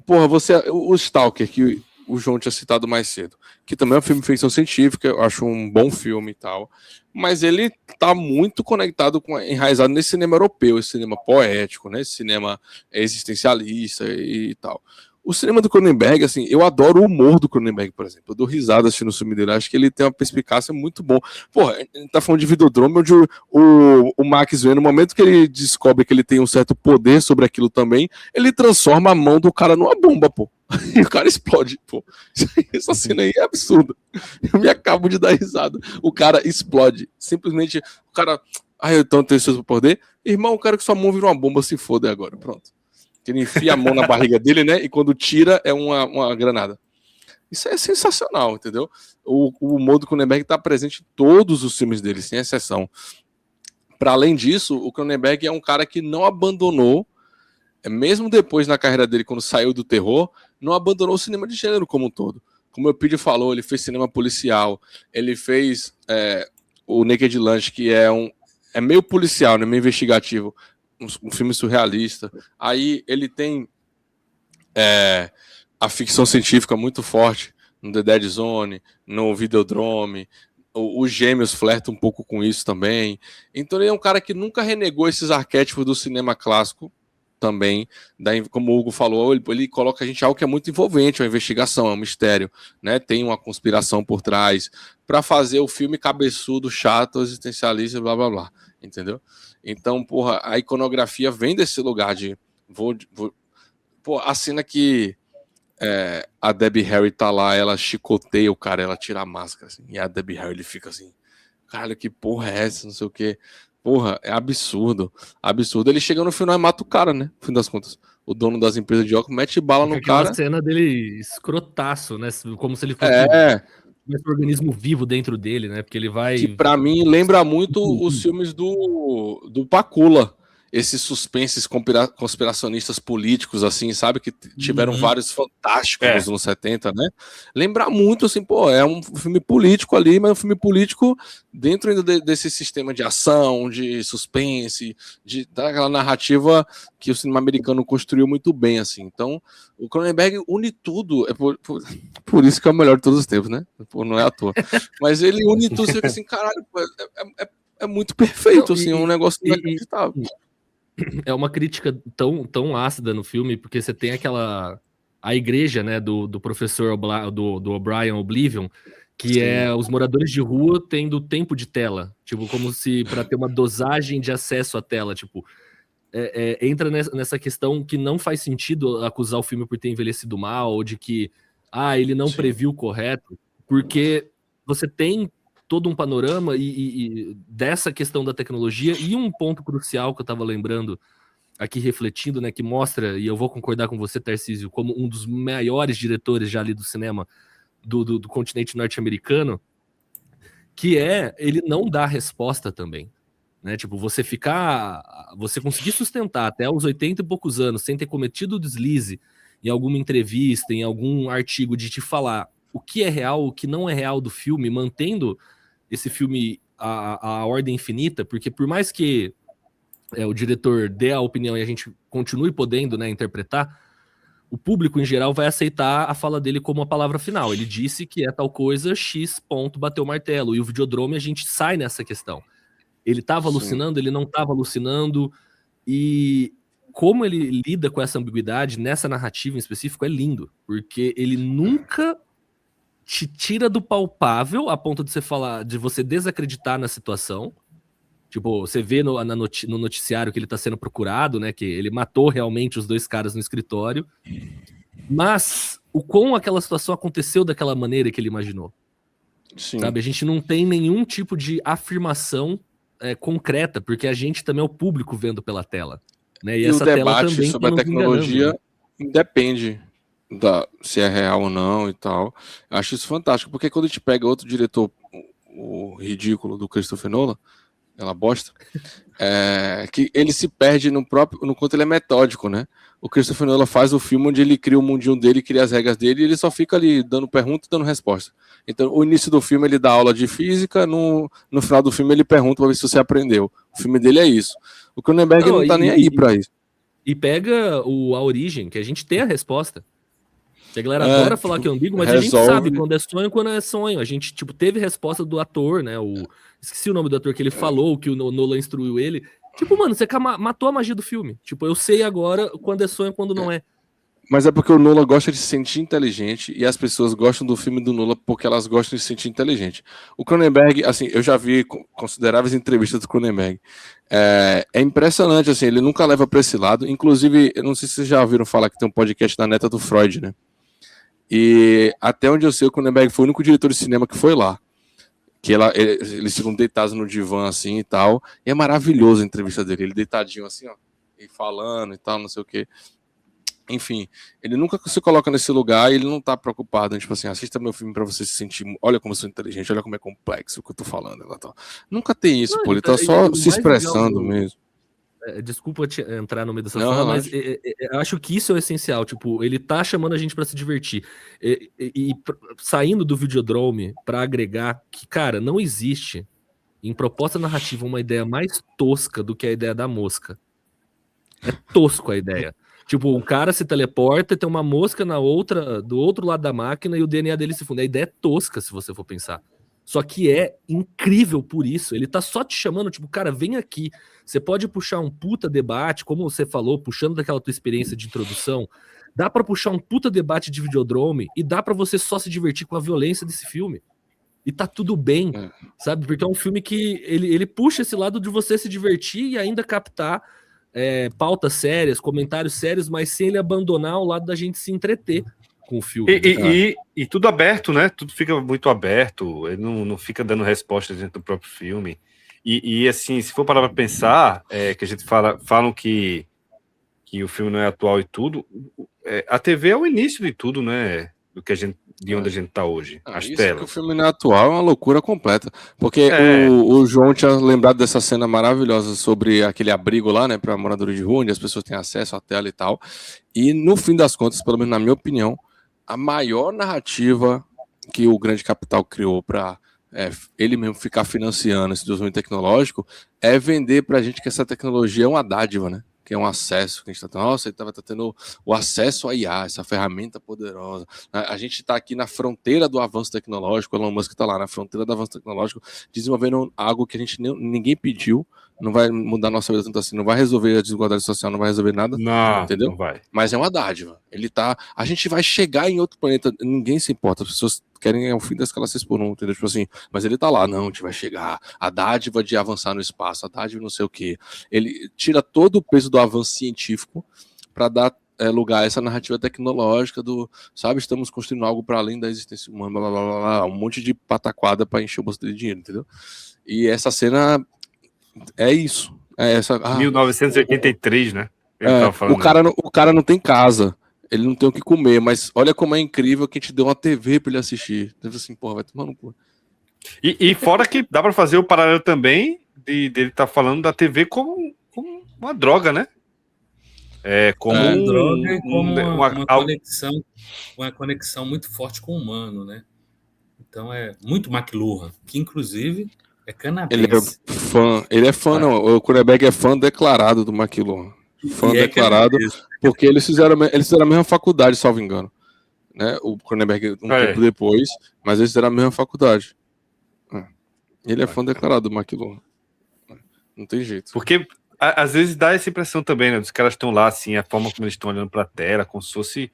porra, o Stalker, que o João tinha citado mais cedo, que também é um filme de ficção científica, eu acho um bom filme e tal, mas ele tá muito conectado, enraizado nesse cinema europeu, esse cinema poético, né, esse cinema existencialista e tal. O cinema do Cronenberg, assim, eu adoro o humor do Cronenberg, por exemplo. Eu dou risada assistindo o filme dele. Acho que ele tem uma perspicácia muito boa. Porra, a gente tá falando de Videodrome, onde o Max Wayne, no momento que ele descobre que ele tem um certo poder sobre aquilo também, ele transforma a mão do cara numa bomba, pô. E o cara explode, pô. Essa cena aí é absurda. Eu me acabo de dar risada. O cara explode. Simplesmente, o cara... Ah, então tem seu poder? Irmão, o cara que sua mão vira uma bomba, se foda agora. Pronto. Ele enfia a mão na barriga dele, né? E quando tira, é uma granada. Isso é sensacional, entendeu? O humor do Cronenberg está presente em todos os filmes dele, sem exceção. Para além disso, o Cronenberg é um cara que não abandonou, mesmo depois na carreira dele, quando saiu do terror, não abandonou o cinema de gênero como um todo. Como o Pidi falou, ele fez cinema policial, ele fez o Naked Lunch, que é meio policial, né? Meio investigativo. Um filme surrealista. Aí ele tem a ficção científica muito forte no The Dead Zone, no Videodrome. Os Gêmeos flertam um pouco com isso também. Então ele é um cara que nunca renegou esses arquétipos do cinema clássico também. Como o Hugo falou, ele coloca a gente algo que é muito envolvente, é uma investigação, é um mistério, né? Tem uma conspiração por trás para fazer o filme cabeçudo, chato, existencialista, blá blá blá, entendeu? Então, porra, a iconografia vem desse lugar de... Pô, a cena que a Debbie Harry tá lá, ela chicoteia o cara, ela tira a máscara, assim, e a Debbie Harry, ele fica assim, caralho, que porra é essa, não sei o quê. Porra, é absurdo, absurdo. Ele chega no final e mata o cara, né, no fim das contas. O dono das empresas de óculos mete bala no cara. Aquela cena dele escrotaço, né, como se ele fosse... esse organismo vivo dentro dele, né? Porque ele vai... Que pra mim lembra muito os filmes do Pakula. Esses suspenses conspiracionistas políticos, assim, sabe? Que tiveram vários fantásticos nos anos 70, né? Lembra muito, assim, pô, é um filme político ali, mas um filme político dentro ainda desse sistema de ação, de suspense, daquela narrativa que o cinema americano construiu muito bem, assim. Então, o Cronenberg une tudo, por isso que é o melhor de todos os tempos, né? Pô, não é à toa. Mas ele une tudo, você fica assim, caralho, é muito perfeito, assim, é um negócio inacreditável. É uma crítica tão ácida no filme, porque você tem a igreja, né, do professor do O'Brien Oblivion, que é os moradores de rua tendo tempo de tela, tipo, como se para ter uma dosagem de acesso à tela, tipo, entra nessa questão que não faz sentido acusar o filme por ter envelhecido mal, ou de que ele não previu correto, porque você tem todo um panorama e dessa questão da tecnologia, e um ponto crucial que eu estava lembrando aqui, refletindo, né, que mostra, e eu vou concordar com você, Tarcísio, como um dos maiores diretores já ali do cinema do continente norte-americano, que ele não dá resposta também, né, tipo, você conseguir sustentar até os 80 e poucos anos, sem ter cometido deslize em alguma entrevista, em algum artigo, de te falar o que é real, o que não é real do filme, mantendo esse filme a ordem infinita, porque por mais que o diretor dê a opinião e a gente continue podendo, né, interpretar, o público em geral vai aceitar a fala dele como a palavra final. Ele disse que é tal coisa, X ponto, bateu o martelo. E o Videodrome, a gente sai nessa questão. Ele estava alucinando, ele não estava alucinando, e como ele lida com essa ambiguidade nessa narrativa em específico é lindo, porque ele nunca te tira do palpável a ponto de você desacreditar na situação. Tipo, você vê no noticiário que ele tá sendo procurado, né? Que ele matou realmente os dois caras no escritório. Mas o quão aquela situação aconteceu daquela maneira que ele imaginou. Sim. Sabe? A gente não tem nenhum tipo de afirmação concreta, porque a gente também é o público vendo pela tela. Né? E essa o debate tela também sobre a tecnologia independe se é real ou não e tal. Eu acho isso fantástico, porque quando a gente pega outro diretor, o ridículo do Christopher Nolan, ela bosta, que ele se perde no quanto ele é metódico, né? O Christopher Nolan faz o filme onde ele cria o mundinho dele, cria as regras dele, e ele só fica ali dando pergunta e dando resposta. Então, o início do filme ele dá aula de física, no final do filme ele pergunta para ver se você aprendeu. O filme dele é isso. O Cronenberg não tá nem aí para isso. E pega a origem, que a gente tem a resposta. A galera adora falar que é ambíguo, mas a gente sabe quando é sonho e quando é sonho. A gente, tipo, teve resposta do ator, né? Esqueci o nome do ator que ele falou, que o Nolan instruiu ele. Tipo, mano, você matou a magia do filme. Tipo, eu sei agora quando é sonho e quando não é. Mas é porque o Nolan gosta de se sentir inteligente e as pessoas gostam do filme do Nolan porque elas gostam de se sentir inteligente. O Cronenberg, assim, eu já vi consideráveis entrevistas do Cronenberg. É impressionante, assim, ele nunca leva para esse lado. Inclusive, eu não sei se vocês já ouviram falar que tem um podcast da neta do Freud, né? E até onde eu sei, o Cronenberg foi o único diretor de cinema que foi lá. Que eles ficam deitados no divã, assim, e tal. E é maravilhoso a entrevista dele. Ele deitadinho, assim, ó, e falando e tal, não sei o quê. Enfim, ele nunca se coloca nesse lugar e ele não tá preocupado, tipo assim, assista meu filme pra você se sentir, olha como eu sou inteligente, olha como é complexo o que eu tô falando. Nunca tem isso, pô, ele tá só se expressando mesmo. Desculpa entrar no meio dessa fala, mas eu acho que isso é o essencial, tipo, ele tá chamando a gente pra se divertir. Saindo do Videodrome pra agregar que, cara, não existe em proposta narrativa uma ideia mais tosca do que a ideia da mosca. É tosco a ideia. Tipo, um cara se teleporta e tem uma mosca do outro lado da máquina e o DNA dele se funde. A ideia é tosca, se você for pensar. Só que é incrível por isso. Ele tá só te chamando, tipo, cara, vem aqui. Você pode puxar um puta debate, como você falou, puxando daquela tua experiência de introdução. Dá pra puxar um puta debate de Videodrome e dá pra você só se divertir com a violência desse filme. E tá tudo bem, sabe? Porque é um filme que ele puxa esse lado de você se divertir e ainda captar pautas sérias, comentários sérios, mas sem ele abandonar o lado da gente se entreter com o filme. E tudo aberto, né? Tudo fica muito aberto, ele não fica dando respostas dentro do próprio filme. E assim, se for parar pra pensar, que a gente falam que o filme não é atual e tudo, a TV é o início de tudo, né? De onde a gente tá hoje. As isso telas. Que o filme não é atual é uma loucura completa. Porque o João tinha lembrado dessa cena maravilhosa sobre aquele abrigo lá, né, para moradores de rua, onde as pessoas têm acesso à tela e tal. E no fim das contas, pelo menos na minha opinião, a maior narrativa que o grande capital criou para ele mesmo ficar financiando esse desenvolvimento tecnológico é vender pra gente que essa tecnologia é uma dádiva, né? Que é um acesso, que a gente tá tendo, nossa, ele tá tendo o acesso à IA, essa ferramenta poderosa. A gente está aqui na fronteira do avanço tecnológico, o Elon Musk está lá na fronteira do avanço tecnológico, desenvolvendo algo que a gente ninguém pediu, não vai mudar a nossa vida tanto assim, não vai resolver a desigualdade social, não vai resolver nada, entendeu? Não vai. Mas é uma dádiva. A gente vai chegar em outro planeta, ninguém se importa, as pessoas querem o fim da escala 6x1, entendeu? Tipo assim, mas ele tá lá, não, a gente vai chegar, a dádiva de avançar no espaço, a dádiva não sei o quê. Ele tira todo o peso do avanço científico para dar lugar a essa narrativa tecnológica sabe, estamos construindo algo para além da existência humana, blá, blá, blá, blá, um monte de pataquada para encher o bolso de dinheiro, entendeu? E essa cena é isso. 1983, né? O cara não tem casa, ele não tem o que comer, mas olha como é incrível que a gente deu uma TV para ele assistir. Deve assim, porra, vai tomar no cu. E fora que dá para fazer o paralelo também dele estar falando da TV como uma droga, né? Como uma droga e como uma conexão muito forte com o humano, né? Então é muito McLuhan, que inclusive é canadense. Ele é fã, não. O Cronenberg é fã declarado do McLuhan. Fã declarado, porque eles fizeram a mesma faculdade, salvo engano. Né? O Cronenberg tempo depois, mas eles fizeram a mesma faculdade. Ele é fã declarado do McLuhan. Não tem jeito. Porque às vezes dá essa impressão também, né? Os caras estão lá, assim, a forma como eles estão olhando para a tela, como se fosse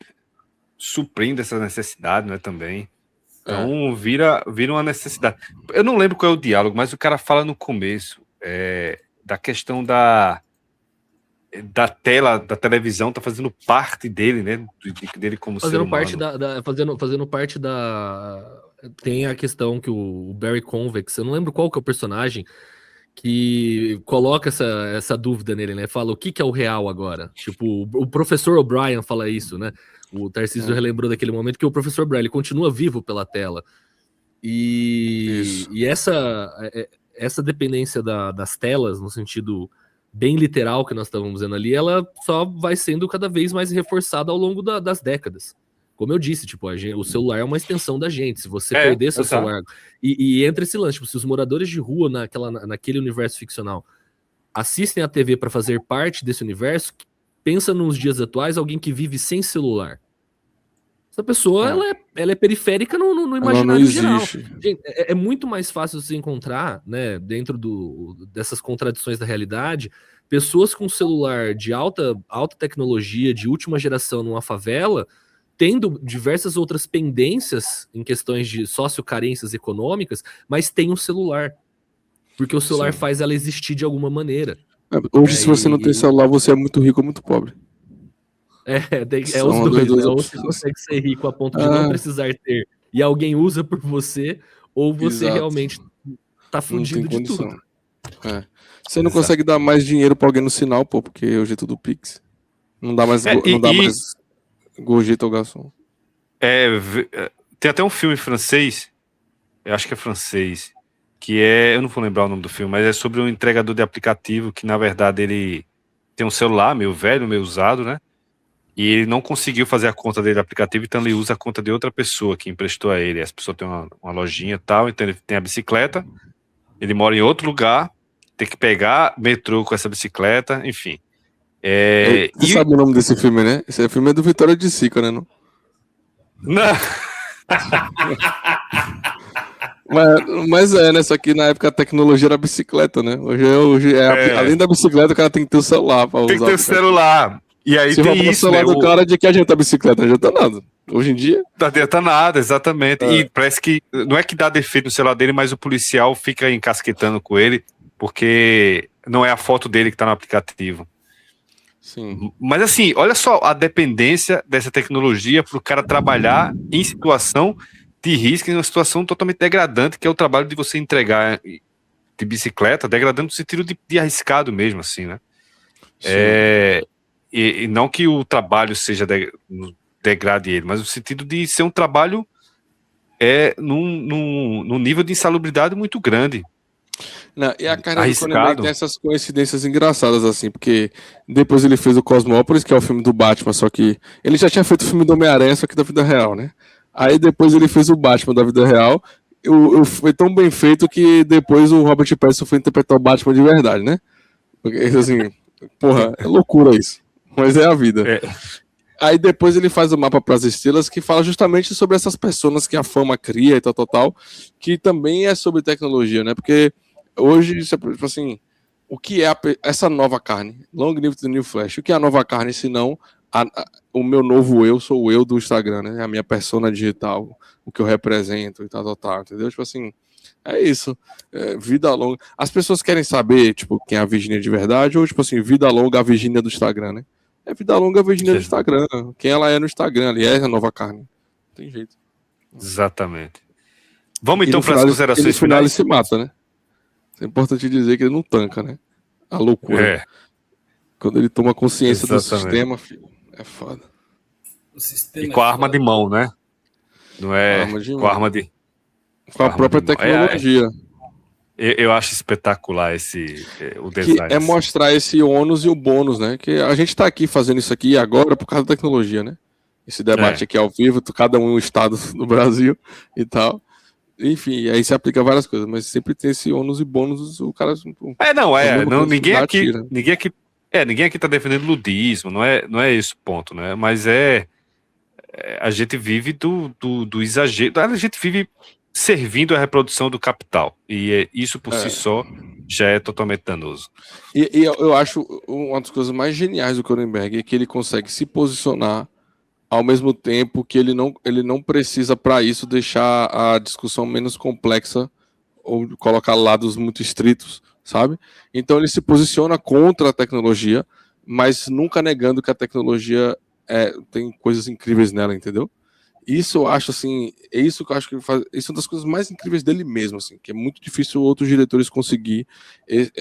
suprindo essa necessidade, né? Também. Então vira uma necessidade. Eu não lembro qual é o diálogo, mas o cara fala no começo da questão da tela, da televisão, tá fazendo parte dele, né? Dele como ser humano. Fazendo parte da... Tem a questão que o Barry Convex, eu não lembro qual que é o personagem, que coloca essa dúvida nele, né? Fala o que é o real agora. Tipo, o professor O'Brien fala isso, né? O Tarcísio relembrou daquele momento que o professor O'Brien ele continua vivo pela tela. E essa dependência das telas, no sentido bem literal que nós estávamos vendo ali, ela só vai sendo cada vez mais reforçada ao longo das décadas. Como eu disse, tipo, o celular é uma extensão da gente. Se você perder seu celular... E entra esse lance, tipo, se os moradores de rua naquele universo ficcional assistem a TV para fazer parte desse universo, pensa nos dias atuais alguém que vive sem celular. Essa pessoa, ela é periférica no Ela não imaginário geral. existe. Gente, é muito mais fácil você encontrar, né, dentro dessas contradições da realidade, pessoas com celular de alta tecnologia, de última geração numa favela, tendo diversas outras pendências em questões de sociocarências econômicas, mas tem um celular. Porque o celular Sim. faz ela existir de alguma maneira. Hoje, se você não tem celular, você é muito rico ou muito pobre. É São os as dois, duas né? Ou você opções. consegue ser rico a ponto de não precisar ter, e alguém usa por você, ou você Exato. realmente tá Não tem fudido de condição. tudo. Você não Exato. consegue dar mais dinheiro pra alguém no sinal, pô, porque hoje é tudo Pix. Não dá mais, não dá mais gorjeta ao garçom. Tem até um filme francês, eu acho que é francês, que eu não vou lembrar o nome do filme, mas é sobre um entregador de aplicativo que, na verdade, ele tem um celular meio velho, meio usado, né? E ele não conseguiu fazer a conta dele do aplicativo, então ele usa a conta de outra pessoa que emprestou a ele. Essa pessoa tem uma lojinha e tal, então ele tem a bicicleta, ele mora em outro lugar, tem que pegar metrô com essa bicicleta, enfim. Você sabe o nome desse filme, né? Esse filme é do Vitória de Sica, né? Não? Não. Mas né? Só que na época a tecnologia era a bicicleta, né? Além da bicicleta, o cara tem que ter o celular pra usar. Tem que ter o celular. E aí Se tem roubar o isso, celular né? do cara, de que adianta a bicicleta? Não adianta nada. Hoje em dia... Não adianta nada, exatamente. E parece que, não é que dá defeito no celular dele, mas o policial fica encasquetando com ele, porque não é a foto dele que tá no aplicativo. Sim. Mas assim, olha só a dependência dessa tecnologia para o cara trabalhar em situação de risco, em uma situação totalmente degradante, que é o trabalho de você entregar de bicicleta, degradando no sentido de arriscado mesmo, assim, né? E não que o trabalho seja degrade ele, mas no sentido de ser um trabalho num nível de insalubridade muito grande. Não, e a carreira do Cronenberg Arriscado. tem essas coincidências engraçadas, assim, porque depois ele fez o Cosmópolis, que é o filme do Batman, só que ele já tinha feito o filme do Homem-Aranha, só que da vida real, né? Aí depois ele fez o Batman da vida real, foi tão bem feito que depois o Robert Pattinson foi interpretar o Batman de verdade, né? Porque, assim, porra, é loucura isso, mas é a vida. Aí depois ele faz o Mapa para as Estrelas, que fala justamente sobre essas pessoas que a fama cria e tal, que também é sobre tecnologia, né? Porque hoje, tipo assim, o que é essa nova carne? Long live the new flesh. O que é a nova carne, se não o meu novo eu, sou o eu do Instagram, né? A minha persona digital, o que eu represento e tal, entendeu? Tipo assim, é isso. Vida longa. As pessoas querem saber, tipo, quem é a Virgínia de verdade, ou tipo assim, vida longa a Virgínia do Instagram, né? É vida longa a Virgínia do Instagram. Quem ela é no Instagram, ali é a nova carne. Não tem jeito. Exatamente. Vamos então no para as final, considerações no final ele finais. se mata, né? É importante dizer que ele não tanca, né? A loucura. Quando ele toma consciência do sistema, filho, é foda. E com a arma de mão, né? Não é com a arma de... Com a própria tecnologia. Eu acho espetacular o design. Que é mostrar esse ônus e o bônus, né? Que a gente tá aqui fazendo isso aqui agora por causa da tecnologia, né? Esse debate aqui ao vivo, cada um em um estado do Brasil e tal. Enfim, aí se aplica várias coisas, mas sempre tem esse ônus e bônus, o cara... ninguém aqui tá defendendo ludismo, não é esse o ponto, né? Mas a gente vive do exagero, a gente vive servindo a reprodução do capital, e isso por si só já é totalmente danoso. E eu acho uma das coisas mais geniais do Cronenberg é que ele consegue se posicionar ao mesmo tempo que ele não precisa, para isso, deixar a discussão menos complexa ou colocar lados muito estritos, sabe? Então ele se posiciona contra a tecnologia, mas nunca negando que a tecnologia tem coisas incríveis nela, entendeu? Isso eu acho assim, é isso que eu acho que faz, isso é uma das coisas mais incríveis dele mesmo, assim, que é muito difícil outros diretores conseguir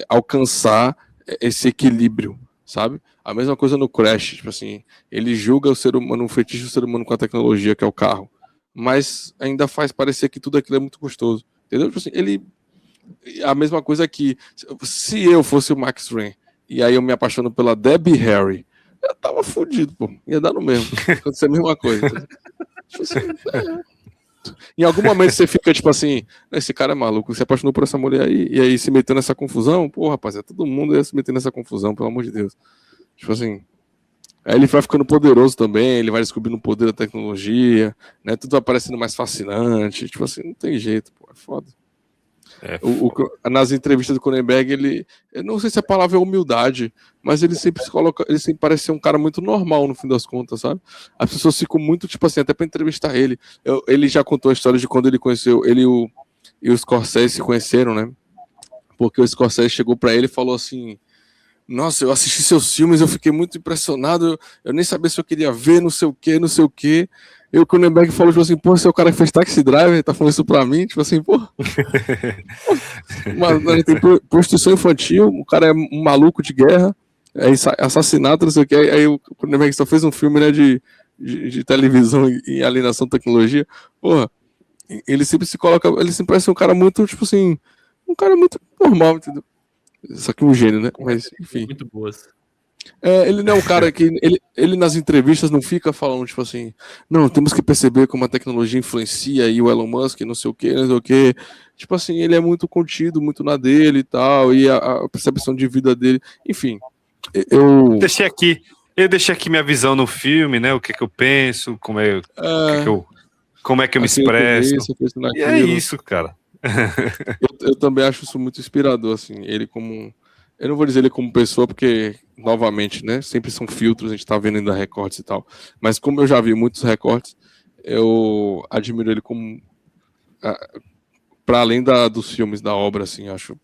alcançar esse equilíbrio, sabe? A mesma coisa no Crash, tipo assim, ele julga o ser humano, um fetiche do ser humano com a tecnologia, que é o carro, mas ainda faz parecer que tudo aquilo é muito gostoso, entendeu? Tipo assim, a mesma coisa que, se eu fosse o Max Rain, e aí eu me apaixono pela Debbie Harry, eu tava fudido, pô, ia dar no mesmo, acontecer a mesma coisa, entendeu? Tipo assim, Em algum momento você fica tipo assim, esse cara é maluco, se apaixonou por essa mulher aí, e aí se meteu nessa confusão, pô, rapaz, todo mundo ia se meter nessa confusão, pelo amor de Deus. Tipo assim, Aí ele vai ficando poderoso também, ele vai descobrindo o poder da tecnologia, né? Tudo vai parecendo mais fascinante. Tipo assim, não tem jeito, pô, é foda. Nas entrevistas do Cronenberg, eu não sei se a palavra é humildade, mas ele sempre se coloca, ele sempre parece ser um cara muito normal no fim das contas, sabe? As pessoas ficam muito, tipo assim, até pra entrevistar ele. Ele já contou a história de quando ele conheceu, ele e o Scorsese se conheceram, né? Porque o Scorsese chegou pra ele e falou assim: nossa, eu assisti seus filmes, eu fiquei muito impressionado, eu nem sabia se eu queria ver, não sei o que, não sei o que. E o Cronenberg falou, tipo assim, pô, você é o cara que fez Taxi Driver, tá falando isso pra mim, tipo assim, pô. Mas tem prostituição infantil, o cara é um maluco de guerra, é assassinato, não sei o que. Aí o Cronenberg só fez um filme, né, de televisão e alienação de tecnologia. Porra, ele sempre se coloca, ele sempre parece um cara muito, tipo assim, um cara muito normal, entendeu? Só que um gênio, né? Mas, enfim. Muito boas. Ele não é um cara que. Ele nas entrevistas não fica falando, tipo assim, não, temos que perceber como a tecnologia influencia e o Elon Musk, não sei o que, não sei o que. Tipo assim, ele é muito contido, muito na dele e tal, e a percepção de vida dele. Enfim, eu deixei aqui minha visão no filme, né? O que eu penso, como é que eu me expresso. E é isso, cara. Eu também acho isso muito inspirador, assim, ele como... Eu não vou dizer ele como pessoa, porque, novamente, né, sempre são filtros, a gente tá vendo ainda recortes e tal, mas como eu já vi muitos recortes, eu admiro ele como... para além dos filmes, da obra, assim, acho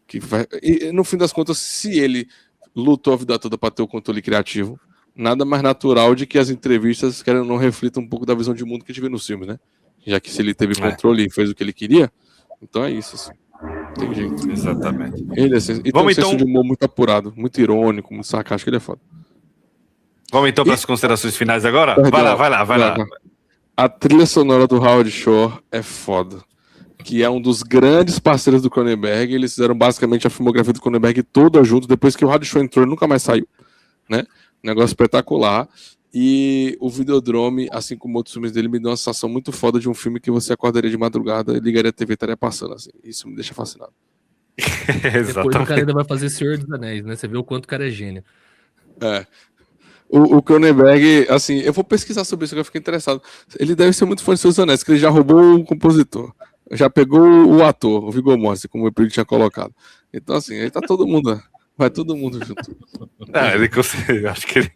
que e no fim das contas, se ele lutou a vida toda para ter o controle criativo, nada mais natural de que as entrevistas, querem ou não, reflitam um pouco da visão de mundo que a gente vê nos filmes, né? Já que se ele teve controle e fez o que ele queria, então é isso, assim. Tem jeito. Exatamente. Ele, assim, e tem um senso de humor muito apurado, muito irônico, muito sarcástico, ele é foda. Vamos então para as considerações finais agora? Vai lá. A trilha sonora do Howard Shore é foda. Que é um dos grandes parceiros do Cronenberg. Eles fizeram basicamente a filmografia do Cronenberg toda junto. Depois que o Howard Shore entrou, ele nunca mais saiu, né? Negócio espetacular. E o Videodrome, assim como outros filmes dele, me deu uma sensação muito foda de um filme que você acordaria de madrugada, ligaria a TV e estaria passando, assim. Isso me deixa fascinado. Depois o cara ainda vai fazer Senhor dos Anéis, né? Você vê o quanto o cara é gênio. O Cronenberg, assim, eu vou pesquisar sobre isso, que eu fiquei interessado. Ele deve ser muito fã de Senhor dos Anéis, que ele já roubou o compositor. Já pegou o ator, o Viggo Mortensen, como o Epic tinha colocado. Então, assim, aí tá todo mundo... Vai todo mundo junto. Acho que ele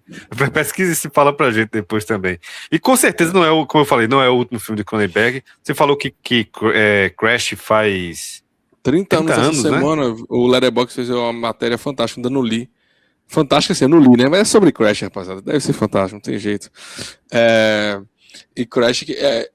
pesquisa e se fala pra gente depois também. E com certeza não é como eu falei, não é o último filme de Cronenberg. Você falou que Crash faz 30 anos essa semana, né? O Letterboxd fez uma matéria fantástica, ainda não li. Fantástica assim, eu não li, né? Mas é sobre Crash, rapaziada. Deve ser fantástico, não tem jeito. E Crash,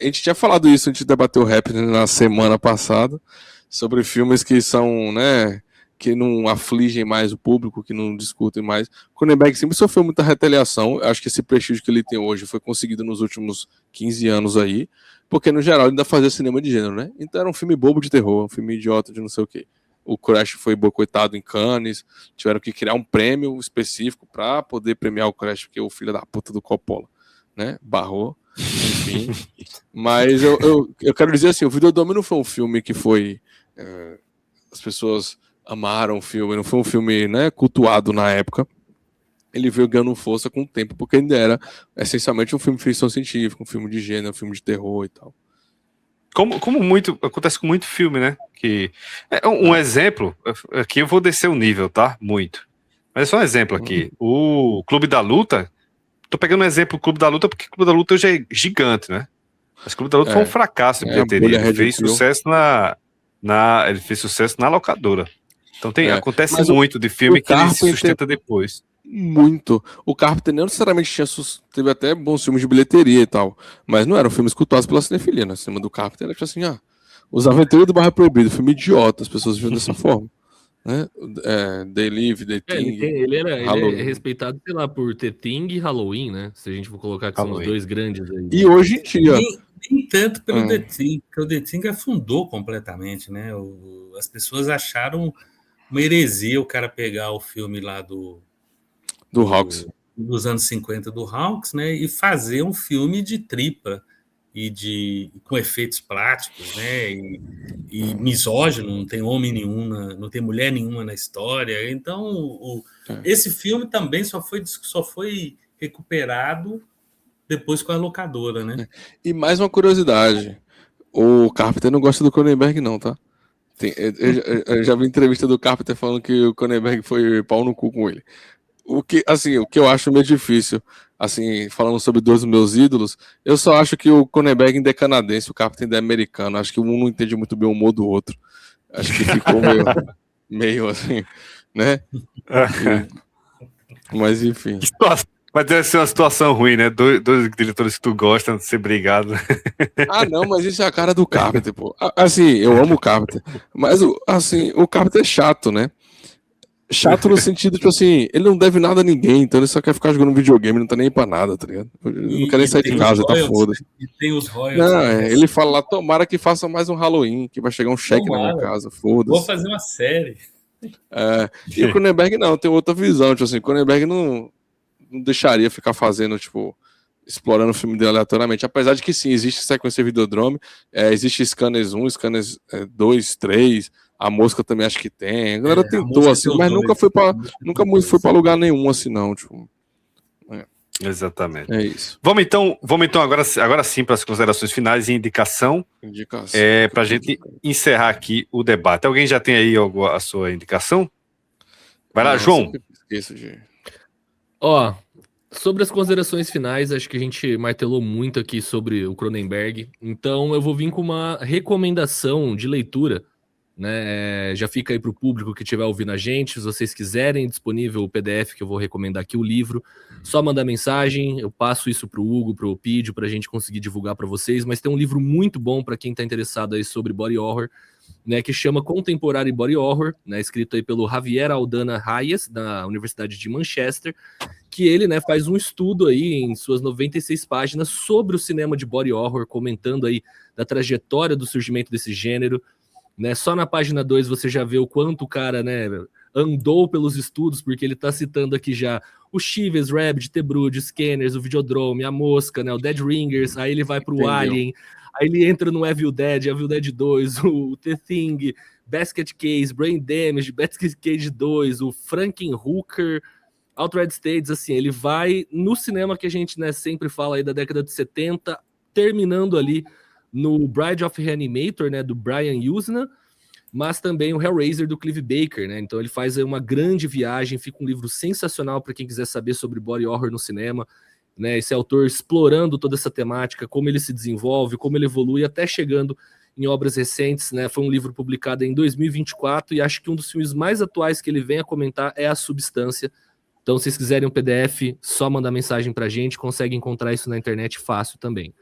a gente tinha falado isso, a gente debateu o Rap na semana passada, sobre filmes que são, né, que não afligem mais o público, que não discutem mais. Cronenberg sempre sofreu muita retaliação. Acho que esse prestígio que ele tem hoje foi conseguido nos últimos 15 anos aí, porque no geral ele ainda fazia cinema de gênero, né? Então era um filme bobo de terror, um filme idiota de não sei o quê. O Crash foi boicotado em Cannes, tiveram que criar um prêmio específico para poder premiar o Crash, porque o filho da puta do Coppola, né, barrou, enfim. Mas eu quero dizer assim, o Videodrome não foi um filme que foi... as pessoas amaram o filme, não foi um filme, né, cultuado na época. Ele veio ganhando força com o tempo, porque ainda era essencialmente um filme de ficção científica, um filme de gênero, um filme de terror e tal. Como muito acontece com muito filme, né? Que um exemplo, aqui eu vou descer o nível, tá? Muito. Mas é só um exemplo aqui. O Clube da Luta, tô pegando um exemplo do Clube da Luta, porque o Clube da Luta hoje é gigante, né? Mas o Clube da Luta foi um fracasso de bilheteria. Ele fez sucesso ele fez sucesso na locadora. Então acontece muito de filme que ele se sustenta depois. Muito. O Carpenter não necessariamente teve até bons filmes de bilheteria e tal, mas não eram filmes cultuados pela cinefilia, né? Cinema do Carpenter era tipo assim, Os Aventureiros do Bairro Proibido, filme idiota, as pessoas viam dessa forma, né? They Live, The Thing. Ele é respeitado, sei lá, por The Thing e Halloween, né? Se a gente for colocar que são os dois grandes aí. E hoje em dia... Nem tanto pelo The Thing, porque o The Thing afundou completamente, né? As pessoas acharam uma heresia o cara pegar o filme lá do Hawks, dos anos 50 do Hawks, né, e fazer um filme de tripa e com efeitos práticos, né, e misógino, não tem homem nenhum, não tem mulher nenhuma na história. Então esse filme também só foi recuperado depois com a locadora, né? E mais uma curiosidade, o Carpenter não gosta do Cronenberg não, tá? Eu já vi entrevista do Carpenter falando que o Cronenberg foi pau no cu com ele. O que eu acho meio difícil, assim, falando sobre dois dos meus ídolos, eu só acho que o Cronenberg ainda é canadense, o Carpenter ainda é americano. Acho que um não entende muito bem o humor do outro. Acho que ficou meio assim, né? Mas enfim. Mas deve ser uma situação ruim, né? Dois diretores que tu gosta de ser brigado. Ah, não, mas isso é a cara do Carpenter, pô. Assim, eu amo o Carpenter, mas assim, o Carpenter é chato, né? Chato no sentido, tipo assim, ele não deve nada a ninguém, então ele só quer ficar jogando videogame, não tá nem pra nada, tá ligado? Ele não quer nem sair de casa, tá foda. E tem os royalties. Não, ele fala lá, tomara que faça mais um Halloween, que vai chegar um cheque na minha casa, foda-se. Vou fazer uma série. E o Cronenberg não, tem outra visão, tipo assim, o Cronenberg não deixaria ficar fazendo, tipo, explorando o filme dele aleatoriamente, apesar de que sim, existe sequência Videodrome, existe Scanners 1, Scanners 2, 3, a Mosca também acho que tem, a galera tentou assim, mas nunca foi pra lugar nenhum assim não, tipo. Exatamente. É isso. Vamos então agora sim para as considerações finais e indicação. Pra gente encerrar aqui o debate. Alguém já tem aí a sua indicação? Vai lá, João. Esqueço de... Ó, sobre as considerações finais, acho que a gente martelou muito aqui sobre o Cronenberg, então eu vou vir com uma recomendação de leitura, né? Já fica aí para o público que estiver ouvindo a gente, se vocês quiserem, disponível o PDF que eu vou recomendar aqui, o livro, só mandar mensagem, eu passo isso para o Hugo, para o Opídio, para a gente conseguir divulgar para vocês, mas tem um livro muito bom para quem está interessado aí sobre body horror, né, que chama Contemporary Body Horror, né, escrito aí pelo Javier Aldana Hayes, da Universidade de Manchester, que ele, né, faz um estudo aí em suas 96 páginas sobre o cinema de body horror, comentando aí da trajetória do surgimento desse gênero, né, só na página 2 você já vê o quanto o cara, né, andou pelos estudos, porque ele tá citando aqui já o Chives, Rabid, The Brood, Scanners, o Videodrome, a Mosca, né, o Dead Ringers, aí ele vai pro Alien, aí ele entra no Evil Dead 2, o The Thing, Basket Case, Brain Damage, Basket Case 2, o Frankenhooker, Altered States, assim, ele vai no cinema que a gente, né, sempre fala aí da década de 70, terminando ali no Bride of Reanimator, né, do Brian Usna, mas também o Hellraiser do Clive Baker, né, então ele faz aí uma grande viagem, fica um livro sensacional para quem quiser saber sobre body horror no cinema, né, esse autor explorando toda essa temática, como ele se desenvolve, como ele evolui, até chegando em obras recentes, né, foi um livro publicado em 2024, e acho que um dos filmes mais atuais que ele vem a comentar é A Substância. Então, se vocês quiserem um PDF, só mandar mensagem pra gente, consegue encontrar isso na internet fácil também.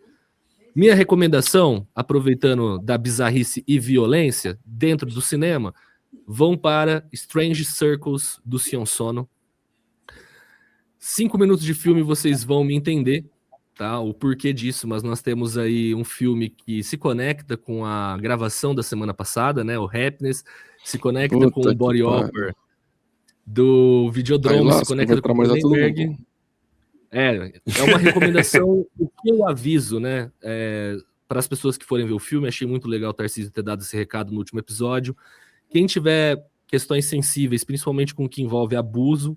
Minha recomendação, aproveitando da bizarrice e violência dentro do cinema, vão para Strange Circles, do Sion Sono. 5 minutos de filme vocês vão me entender, tá? O porquê disso, mas nós temos aí um filme que se conecta com a gravação da semana passada, né? O Happiness, se conecta com o body horror do Videodrome, se conecta com o Cronenberg. É uma recomendação, o que eu aviso, né, para as pessoas que forem ver o filme, achei muito legal o Tarcísio ter dado esse recado no último episódio. Quem tiver questões sensíveis, principalmente com o que envolve abuso,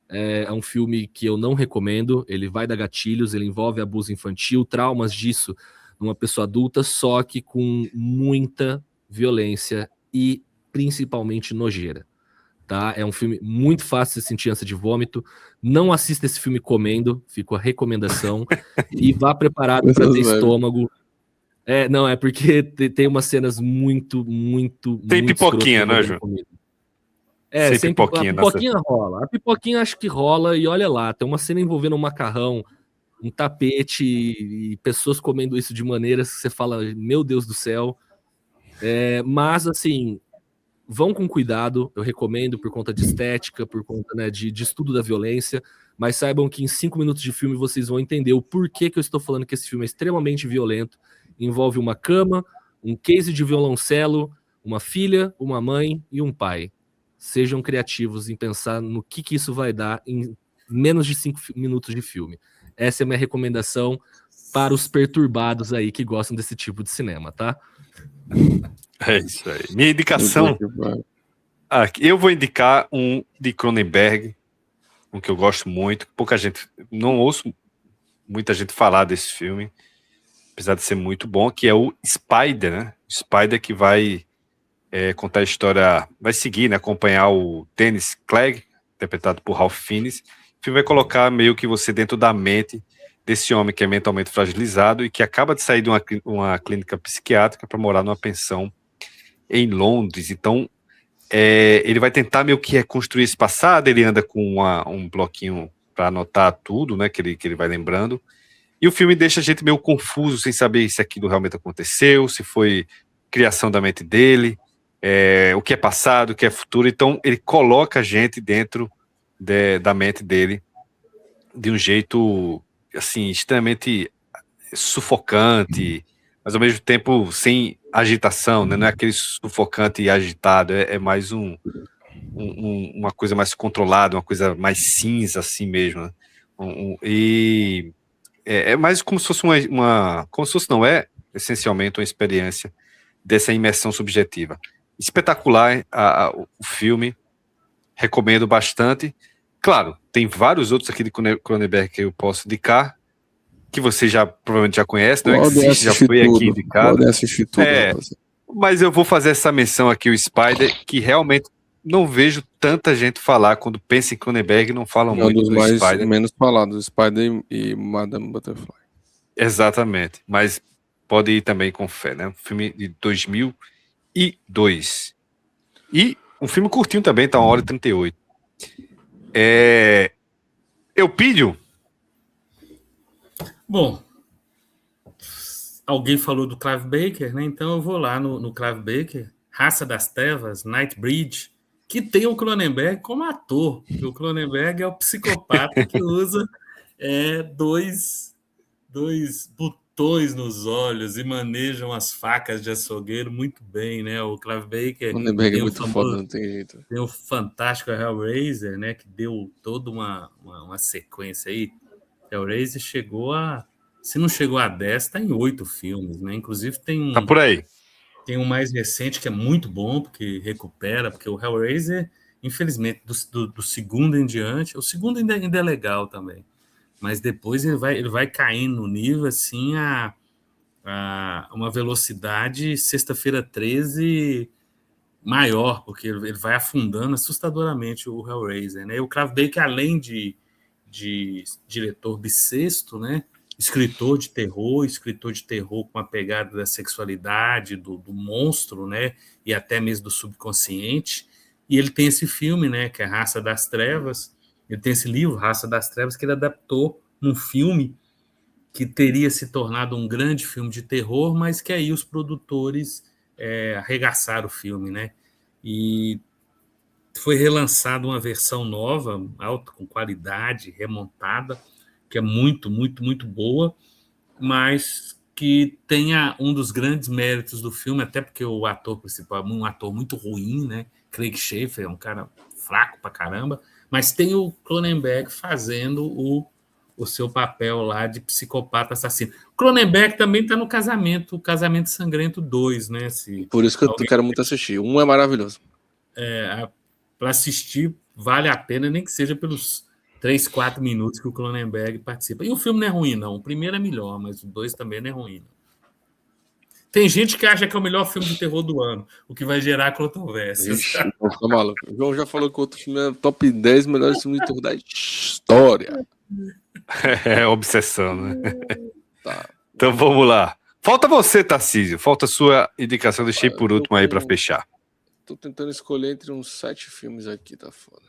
é um filme que eu não recomendo, ele vai dar gatilhos, ele envolve abuso infantil, traumas disso numa pessoa adulta, só que com muita violência e principalmente nojeira. Tá? É um filme muito fácil de sentir ânsia de vômito. Não assista esse filme comendo, fica a recomendação. E vá preparado para ter estômago. Não, é porque tem umas cenas muito. Tem pipoquinha, né, Ju? Sem pipoquinha. A pipoquinha rola. A pipoquinha acho que rola, e olha lá, tem uma cena envolvendo um macarrão, um tapete e pessoas comendo isso de maneiras que você fala, meu Deus do céu. Mas, assim, vão com cuidado, eu recomendo, por conta de estética, por conta, né, de estudo da violência, mas saibam que em 5 minutos de filme vocês vão entender o porquê que eu estou falando que esse filme é extremamente violento. Envolve uma cama, um case de violoncelo, uma filha, uma mãe e um pai. Sejam criativos em pensar no que isso vai dar em menos de 5 minutos de filme. Essa é a minha recomendação para os perturbados aí que gostam desse tipo de cinema, tá? É isso aí. Minha indicação. Eu vou indicar um de Cronenberg, um que eu gosto muito, pouca gente, não ouço muita gente falar desse filme, apesar de ser muito bom, que é o Spider, né? O Spider que vai contar a história, vai seguir, né, acompanhar o Dennis Clegg, interpretado por Ralph Fiennes. O filme vai colocar meio que você dentro da mente desse homem que é mentalmente fragilizado e que acaba de sair de uma clínica psiquiátrica para morar numa pensão em Londres. Então, ele vai tentar meio que reconstruir esse passado, ele anda com um bloquinho para anotar tudo, né, que ele vai lembrando. E o filme deixa a gente meio confuso, sem saber se aquilo realmente aconteceu, se foi criação da mente dele, o que é passado, o que é futuro. Então, ele coloca a gente dentro da mente dele de um jeito, assim, extremamente sufocante, mas ao mesmo tempo sem agitação, né? Não é aquele sufocante e agitado, é mais uma coisa mais controlada, uma coisa mais cinza, assim mesmo, né? E é mais como se fosse como se fosse, não é essencialmente uma experiência dessa imersão subjetiva. Espetacular o filme, recomendo bastante. Claro, tem vários outros aqui de Cronenberg que eu posso indicar, que você provavelmente já conhece, não existe, já foi aqui indicado. Pode assistir tudo. Mas eu vou fazer essa menção aqui, o Spider, que realmente não vejo tanta gente falar, quando pensa em Cronenberg, não falam muito do mais Spider. Menos falados, Spider e Madame Butterfly. Exatamente, mas pode ir também com fé, né? Um filme de 2002. E um filme curtinho também, tá 1h38. Eupídio? Bom, alguém falou do Clive Baker, né? Então eu vou lá no Clive Baker, Raça das Trevas, Nightbreed, que tem o Cronenberg como ator. O Cronenberg é o psicopata que usa dois botões nos olhos e manejam as facas de açougueiro muito bem, né? O Clive Baker Cronenberg é muito foda, não tem jeito. Tem o fantástico Hellraiser, né? Que deu toda uma sequência aí. Hellraiser chegou se não chegou a 10, tá em 8 filmes, né? Inclusive tem Tá por aí. Tem um mais recente que é muito bom, porque recupera, porque o Hellraiser, infelizmente, do segundo em diante, o segundo ainda é legal também, mas depois ele vai caindo no nível, assim, a uma velocidade Sexta-feira 13 maior, porque ele vai afundando assustadoramente o Hellraiser, né? E o Clive Baker, além de diretor bissexto, né? Escritor de terror com a pegada da sexualidade, do monstro, né? E até mesmo do subconsciente. E ele tem esse filme, né? Que é Raça das Trevas. Ele tem esse livro, Raça das Trevas, que ele adaptou num filme que teria se tornado um grande filme de terror, mas que aí os produtores arregaçaram o filme, né? E foi relançada uma versão nova, alta, com qualidade, remontada, que é muito, muito, muito boa, mas que tenha um dos grandes méritos do filme, até porque o ator principal é um ator muito ruim, né? Craig Schaeffer é um cara fraco pra caramba, mas tem o Cronenberg fazendo o seu papel lá de psicopata assassino. Cronenberg também está no o Casamento Sangrento 2, né? Por isso que eu quero muito assistir. Um é maravilhoso. Para assistir, vale a pena, nem que seja pelos 3, 4 minutos que o Cronenberg participa. E o filme não é ruim, não. O primeiro é melhor, mas o 2 também não é ruim. Não. Tem gente que acha que é o melhor filme de terror do ano, o que vai gerar controvérsias. Ixi, tô maluco. O João já falou que o outro filme é top 10 melhores filmes de terror da história. É obsessão, né? Tá. Então vamos lá. Falta você, Tarcísio. Falta a sua indicação. Deixei por último aí para fechar. Tô tentando escolher entre uns 7 filmes aqui, tá foda.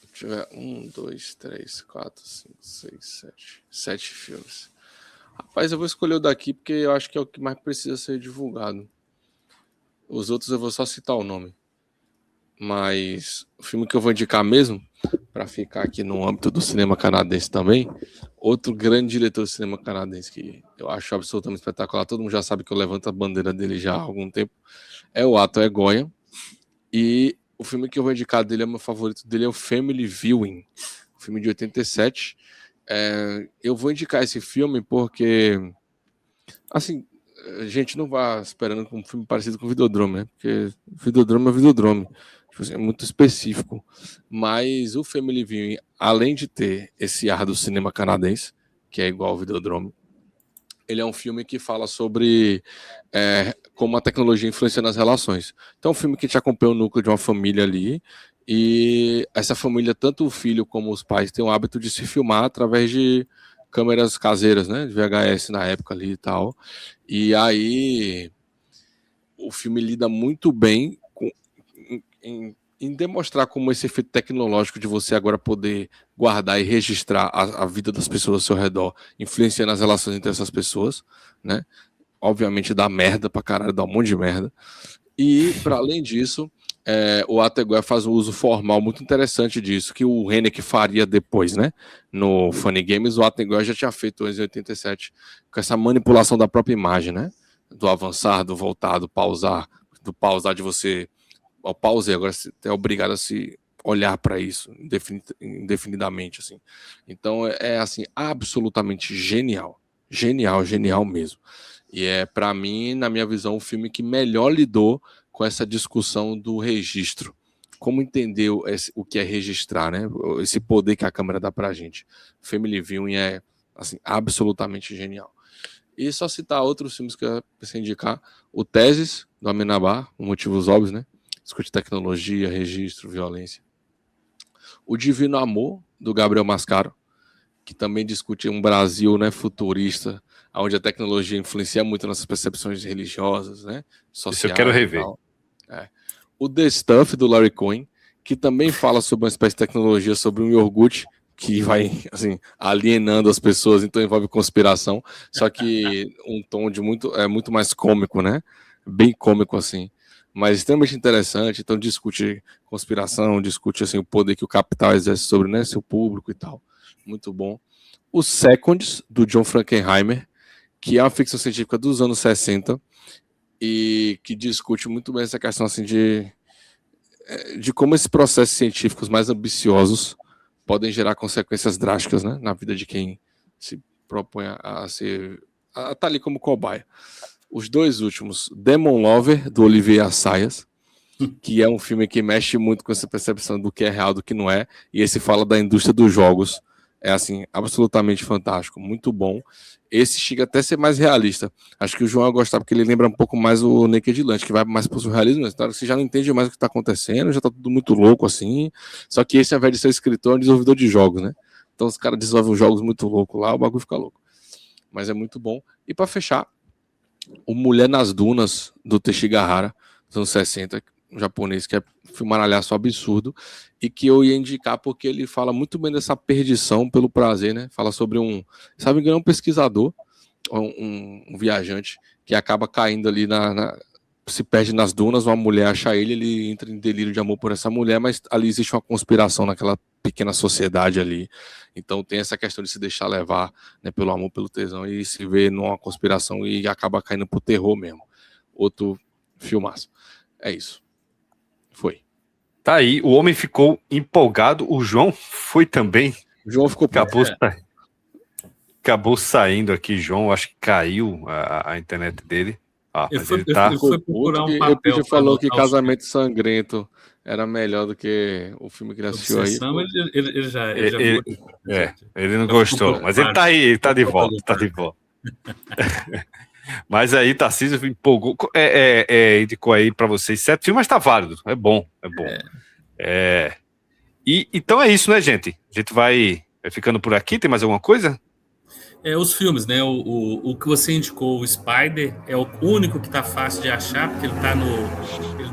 Deixa eu ver. 1, 2, 3, 4, 5, 6, 7. 7 filmes. Rapaz, eu vou escolher o daqui porque eu acho que é o que mais precisa ser divulgado. Os outros eu vou só citar o nome. Mas o filme que eu vou indicar mesmo, para ficar aqui no âmbito do cinema canadense também, outro grande diretor de cinema canadense que eu acho absolutamente espetacular, todo mundo já sabe que eu levanto a bandeira dele já há algum tempo, é o Ato Egoyan. E o filme que eu vou indicar dele, é meu favorito dele, é o Family Viewing, um filme de 87. Eu vou indicar esse filme porque, assim, a gente não vai esperando um filme parecido com o Videodrome, né? Porque Videodrome é Videodrome. Tipo assim, é muito específico. Mas o Family Viewing, além de ter esse ar do cinema canadense, que é igual ao Videodrome, ele é um filme que fala sobre como a tecnologia influencia nas relações. Então é um filme que te acompanha o núcleo de uma família ali, e essa família, tanto o filho como os pais, têm o hábito de se filmar através de câmeras caseiras, né, de VHS na época ali e tal. E aí o filme lida muito bem em demonstrar como esse efeito tecnológico de você agora poder guardar e registrar a vida das pessoas ao seu redor, influenciando as relações entre essas pessoas, né? Obviamente dá merda pra caralho, dá um monte de merda. E, para além disso, o Attenborough faz um uso formal muito interessante disso, que o Hennick faria depois, né? No Funny Games, o Attenborough já tinha feito em 87, com essa manipulação da própria imagem, né? Do avançar, do voltar, do pausar de você... Ao pause, agora você é obrigado a se olhar para isso indefinidamente, assim. Então assim, absolutamente genial. Genial mesmo. E para mim, na minha visão, o filme que melhor lidou com essa discussão do registro. Como entender o que é registrar, né? Esse poder que a câmera dá pra gente. Family Viewing é, assim, absolutamente genial. E só citar outros filmes que eu pensei em indicar. O Teses, do Amenabar, por motivos óbvios, né? Discute tecnologia, registro, violência. O Divino Amor, do Gabriel Mascaro, que também discute um Brasil, né, futurista, onde a tecnologia influencia muito nossas percepções religiosas, né, sociais. Isso eu quero rever. O The Stuff, do Larry Cohen, que também fala sobre uma espécie de tecnologia, sobre um iogurte que vai, assim, alienando as pessoas, então envolve conspiração, só que um tom de muito mais cômico, né, bem cômico, assim. Mas extremamente interessante, então discute conspiração, discute assim, o poder que o capital exerce sobre, né, seu público e tal. Muito bom. O Seconds, do John Frankenheimer, que é uma ficção científica dos anos 60 e que discute muito bem essa questão assim, de como esses processos científicos mais ambiciosos podem gerar consequências drásticas, né, na vida de quem se propõe a estar ali como cobaia. Os dois últimos, Demon Lover, do Olivier Assayas, que é um filme que mexe muito com essa percepção do que é real, do que não é, e esse fala da indústria dos jogos. É, assim, absolutamente fantástico, muito bom. Esse chega até a ser mais realista. Acho que o João vai gostar, porque ele lembra um pouco mais o Naked Lunch, que vai mais pro surrealismo. Então, você já não entende mais o que está acontecendo, já tá tudo muito louco, assim. Só que esse, ao invés de ser escritor, é um desenvolvedor de jogos, né? Então, os caras desenvolvem jogos muito loucos lá, o bagulho fica louco. Mas é muito bom. E para fechar, o Mulher nas Dunas, do Teshigahara, dos anos 60, um japonês que é filmaralhaço absurdo, e que eu ia indicar porque ele fala muito bem dessa perdição pelo prazer, né? Fala sobre sabe que é um pesquisador, um viajante, que acaba caindo ali se perde nas dunas, uma mulher acha ele entra em delírio de amor por essa mulher, mas ali existe uma conspiração naquela pequena sociedade ali. Então tem essa questão de se deixar levar, né, pelo amor, pelo tesão, e se ver numa conspiração e acaba caindo pro terror mesmo. Outro filmaço. É isso. Foi. Tá aí, o homem ficou empolgado, o João foi também. O João ficou acabou saindo aqui, João, acho que caiu a internet dele. Mas ele tá... Ele foi procurar um papel. O Pedro falou que Casamento Sangrento era melhor do que o filme que ele assistiu aí. Ele não gostou, mas ele tá aí, ele tá de volta, Mas aí, Tarcísio empolgou, indicou aí pra vocês 7 filmes, mas tá válido, é bom. E então é isso, né, gente? A gente vai ficando por aqui, tem mais alguma coisa? Os filmes, né? O que você indicou, o Spider, é o único que tá fácil de achar, porque ele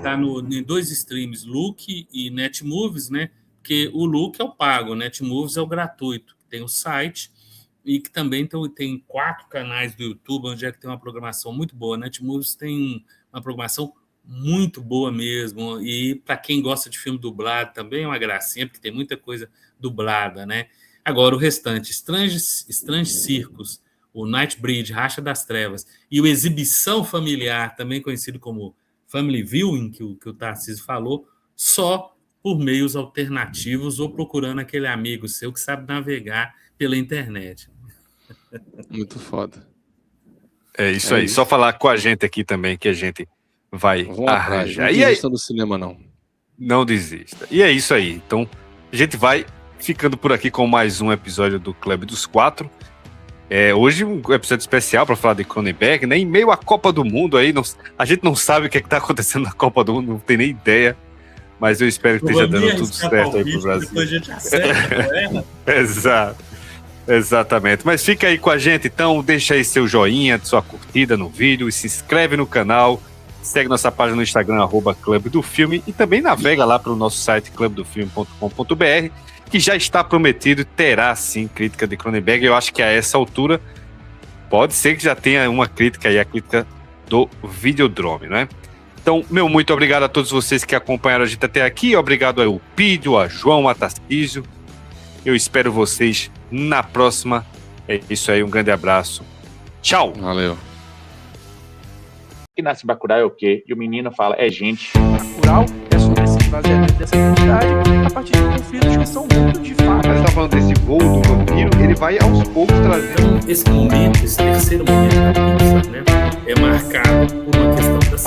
tá em 2 streams, Look e Netmovies, né? Porque o Look é o pago, o Netmovies é o gratuito. Tem o site e que também tem 4 canais do YouTube, onde é que tem uma programação muito boa. Netmovies tem uma programação muito boa mesmo, e para quem gosta de filme dublado também é uma gracinha, porque tem muita coisa dublada, né? Agora, o restante, Strange Circus, o Nightbreed, Racha das Trevas, e o Exibição Familiar, também conhecido como Family Viewing, que o Tarcísio falou, só por meios alternativos ou procurando aquele amigo seu que sabe navegar pela internet. Muito foda. É isso aí, só falar com a gente aqui também, que a gente vai arranjar. Não desista do cinema, não. Não desista. E é isso aí. Então, a gente vai ficando por aqui com mais um episódio do Clube dos Quatro. Hoje um episódio especial para falar de Cronenberg, né? Em meio à Copa do Mundo aí, a gente não sabe o que está acontecendo na Copa do Mundo, não tem nem ideia. Mas eu espero que esteja dando tudo certo aí pro Brasil. Depois a gente acerta, não é? Exato. Exatamente. Mas fica aí com a gente, então. Deixa aí seu joinha, sua curtida no vídeo e se inscreve no canal. Segue nossa página no Instagram, @Clube do Filme. E também navega lá para o nosso site, clubedofilme.com.br, que já está prometido, terá sim crítica de Cronenberg. Eu acho que a essa altura pode ser que já tenha uma crítica aí, a crítica do Videodrome, né? Então, muito obrigado a todos vocês que acompanharam a gente até aqui. Obrigado a Elpidio, a João, a Tarcísio. Eu espero vocês na próxima. É isso aí, um grande abraço. Tchau! Valeu. Que nasce Bacurau é o quê? E o menino fala, é gente. Bacurau é sobre esse esvaziamento dessa identidade a partir de conflitos que são muito de fato. Mas você tá falando desse voo do vampiro, ele vai aos poucos trazendo. Então, esse momento, esse terceiro momento da pizza, né, é marcado por uma questão da